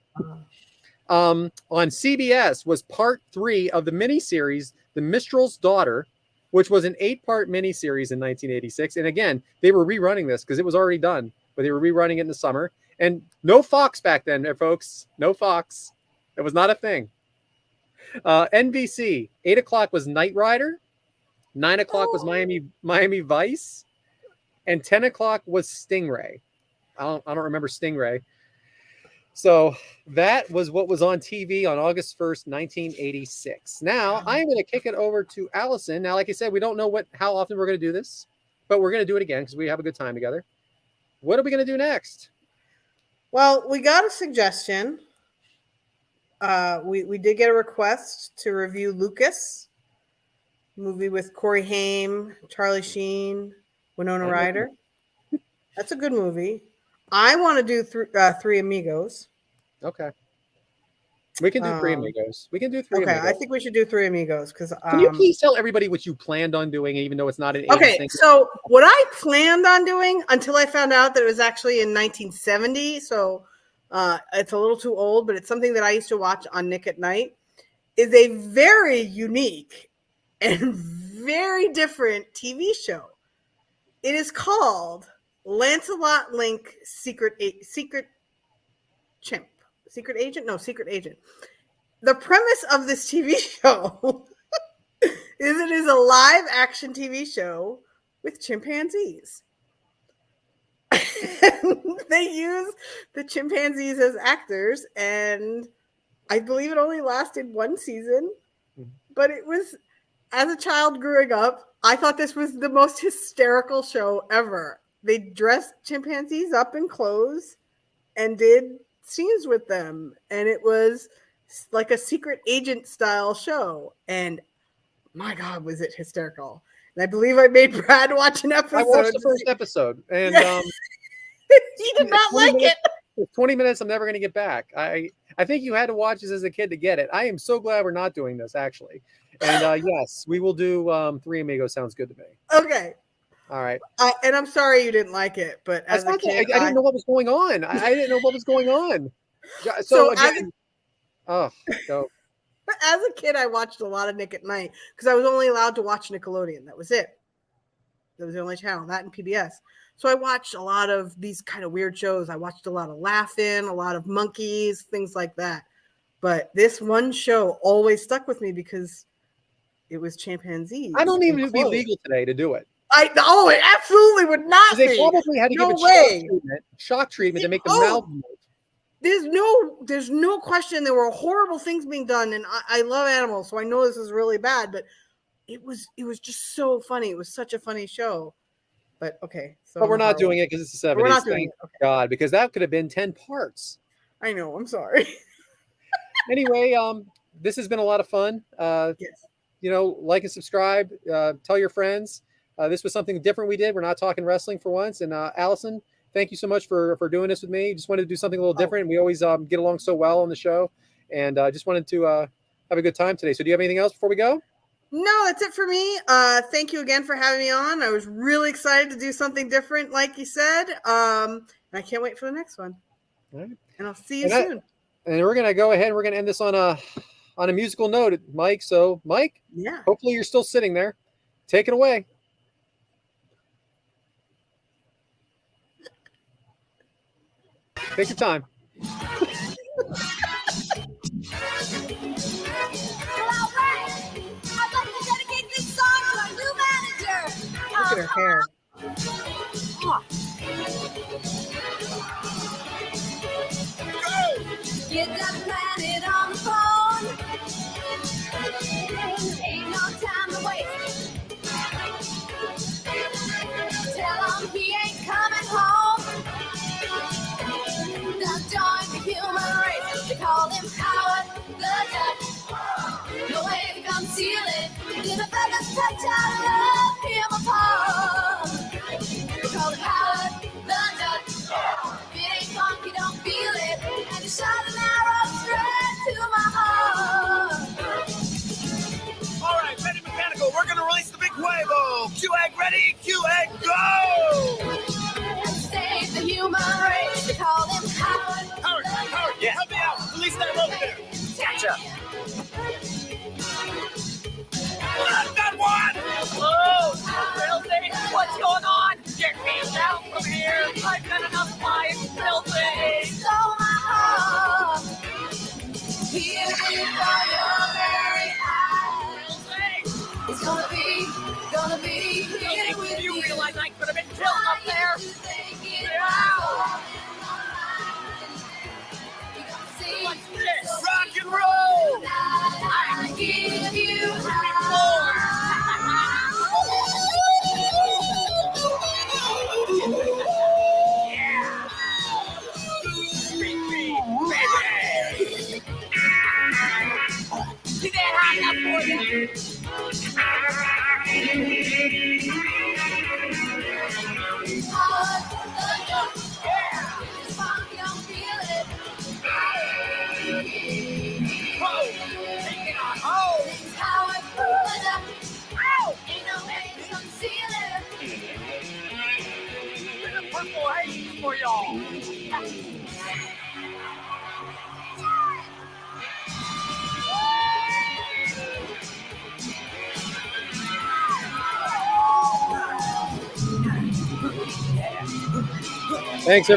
S2: On CBS was part 3 of the miniseries, The Mistral's Daughter, which was an 8-part miniseries in 1986. And again, they were rerunning this because it was already done, but they were rerunning it in the summer. And no Fox back then, folks. No Fox. It was not a thing. NBC, 8 o'clock was Knight Rider. 9 o'clock was Miami Vice. And 10 o'clock was Stingray. I don't remember Stingray. So that was what was on TV on August 1st, 1986. Now I'm going to kick it over to Allison. Now, like I said, we don't know how often we're going to do this, but we're going to do it again because we have a good time together. What are we going to do next?
S3: Well, we got a suggestion. We did get a request to review Lucas, movie with Corey Haim, Charlie Sheen, Winona Ryder. That's a good movie. I want to do Three Amigos.
S2: Okay. We can do Three Amigos. We can do Three Amigos.
S3: I think we should do Three Amigos because.
S2: Can you please tell everybody what you planned on doing, even though it's not an 80s thing?
S3: So what I planned on doing until I found out that it was actually in 1970, so it's a little too old, but it's something that I used to watch on Nick at Night, is a very unique and very different TV show. It is called Lancelot Link Secret Agent. The premise of this TV show is it is a live action TV show with chimpanzees. They use the chimpanzees as actors, and I believe it only lasted 1 season, but it was, as a child growing up, I thought this was the most hysterical show ever. They dressed chimpanzees up in clothes and did scenes with them. And it was like a secret agent style show. And my God, was it hysterical. And I believe I made Brad watch an episode.
S2: I watched the first episode. And
S3: he did not like it.
S2: 20 minutes I'm never going to get back. I think you had to watch this as a kid to get it. I am so glad we're not doing this, actually. And yes, we will do Three Amigos. Sounds good to me.
S3: Okay.
S2: All right.
S3: And I'm sorry you didn't like it, but as a kid,
S2: I didn't know what was going on. I didn't know what was going on. So again, go.
S3: As a kid, I watched a lot of Nick at Night because I was only allowed to watch Nickelodeon. That was it. That was the only channel, that and PBS. So I watched a lot of these kind of weird shows. I watched a lot of Laugh-In, a lot of Monkeys, things like that. But this one show always stuck with me because it was chimpanzees.
S2: I don't even be legal today to do it.
S3: I know it absolutely would not be.
S2: They probably had to give it shock treatment to make the mouth move.
S3: There's no question there were horrible things being done, and I love animals, so I know this is really bad, but it was just so funny. It was such a funny show. But okay.
S2: But we're not doing it because it's the 70s.
S3: We're not doing it. Okay.
S2: God, because that could have been 10 parts.
S3: I know. I'm sorry.
S2: Anyway, this has been a lot of fun.
S3: Yes.
S2: Like and subscribe. Tell your friends. This was something different we did. We're not talking wrestling for once. And Allison, thank you so much for doing this with me. Just wanted to do something a little different. We always get along so well on the show. And just wanted to have a good time today. So do you have anything else before we go?
S3: No, that's it for me. Thank you again for having me on. I was really excited to do something different, like you said. And I can't wait for the next one.
S2: All right.
S3: And I'll see you soon.
S2: And we're going to go ahead and we're going to end this on a musical note, Mike. So, Mike, hopefully you're still sitting there. Take it away. Take your time.
S3: Look at her hair.
S8: Get that planet on the phone. Ain't no time to waste. Tell him he ain't coming home. Now join the human race. They call him Howard the Duck. No way to conceal it. Did a feather's touch out of him apart. They call him Howard the Duck. It ain't
S5: Q-Egg ready, Q-Egg go!
S8: Save the human race. They call him Howard.
S5: Howard, yeah. Help me out. Release that rope there. Gotcha. That one!
S9: Whoa! Filthy! What's going on? Get me down from here! I've had enough flying, Filthy!
S8: Stole my heart. Here for your very eyes.
S9: Filthy!
S8: It's gonna be here with
S9: You
S8: you.
S9: realize I could have been killed up there? What's this?
S5: Rock and roll!
S8: I give you
S9: You can't have enough for you! Whoa! Take it on! Oh! Bit of purple haze for y'all!
S2: Thanks,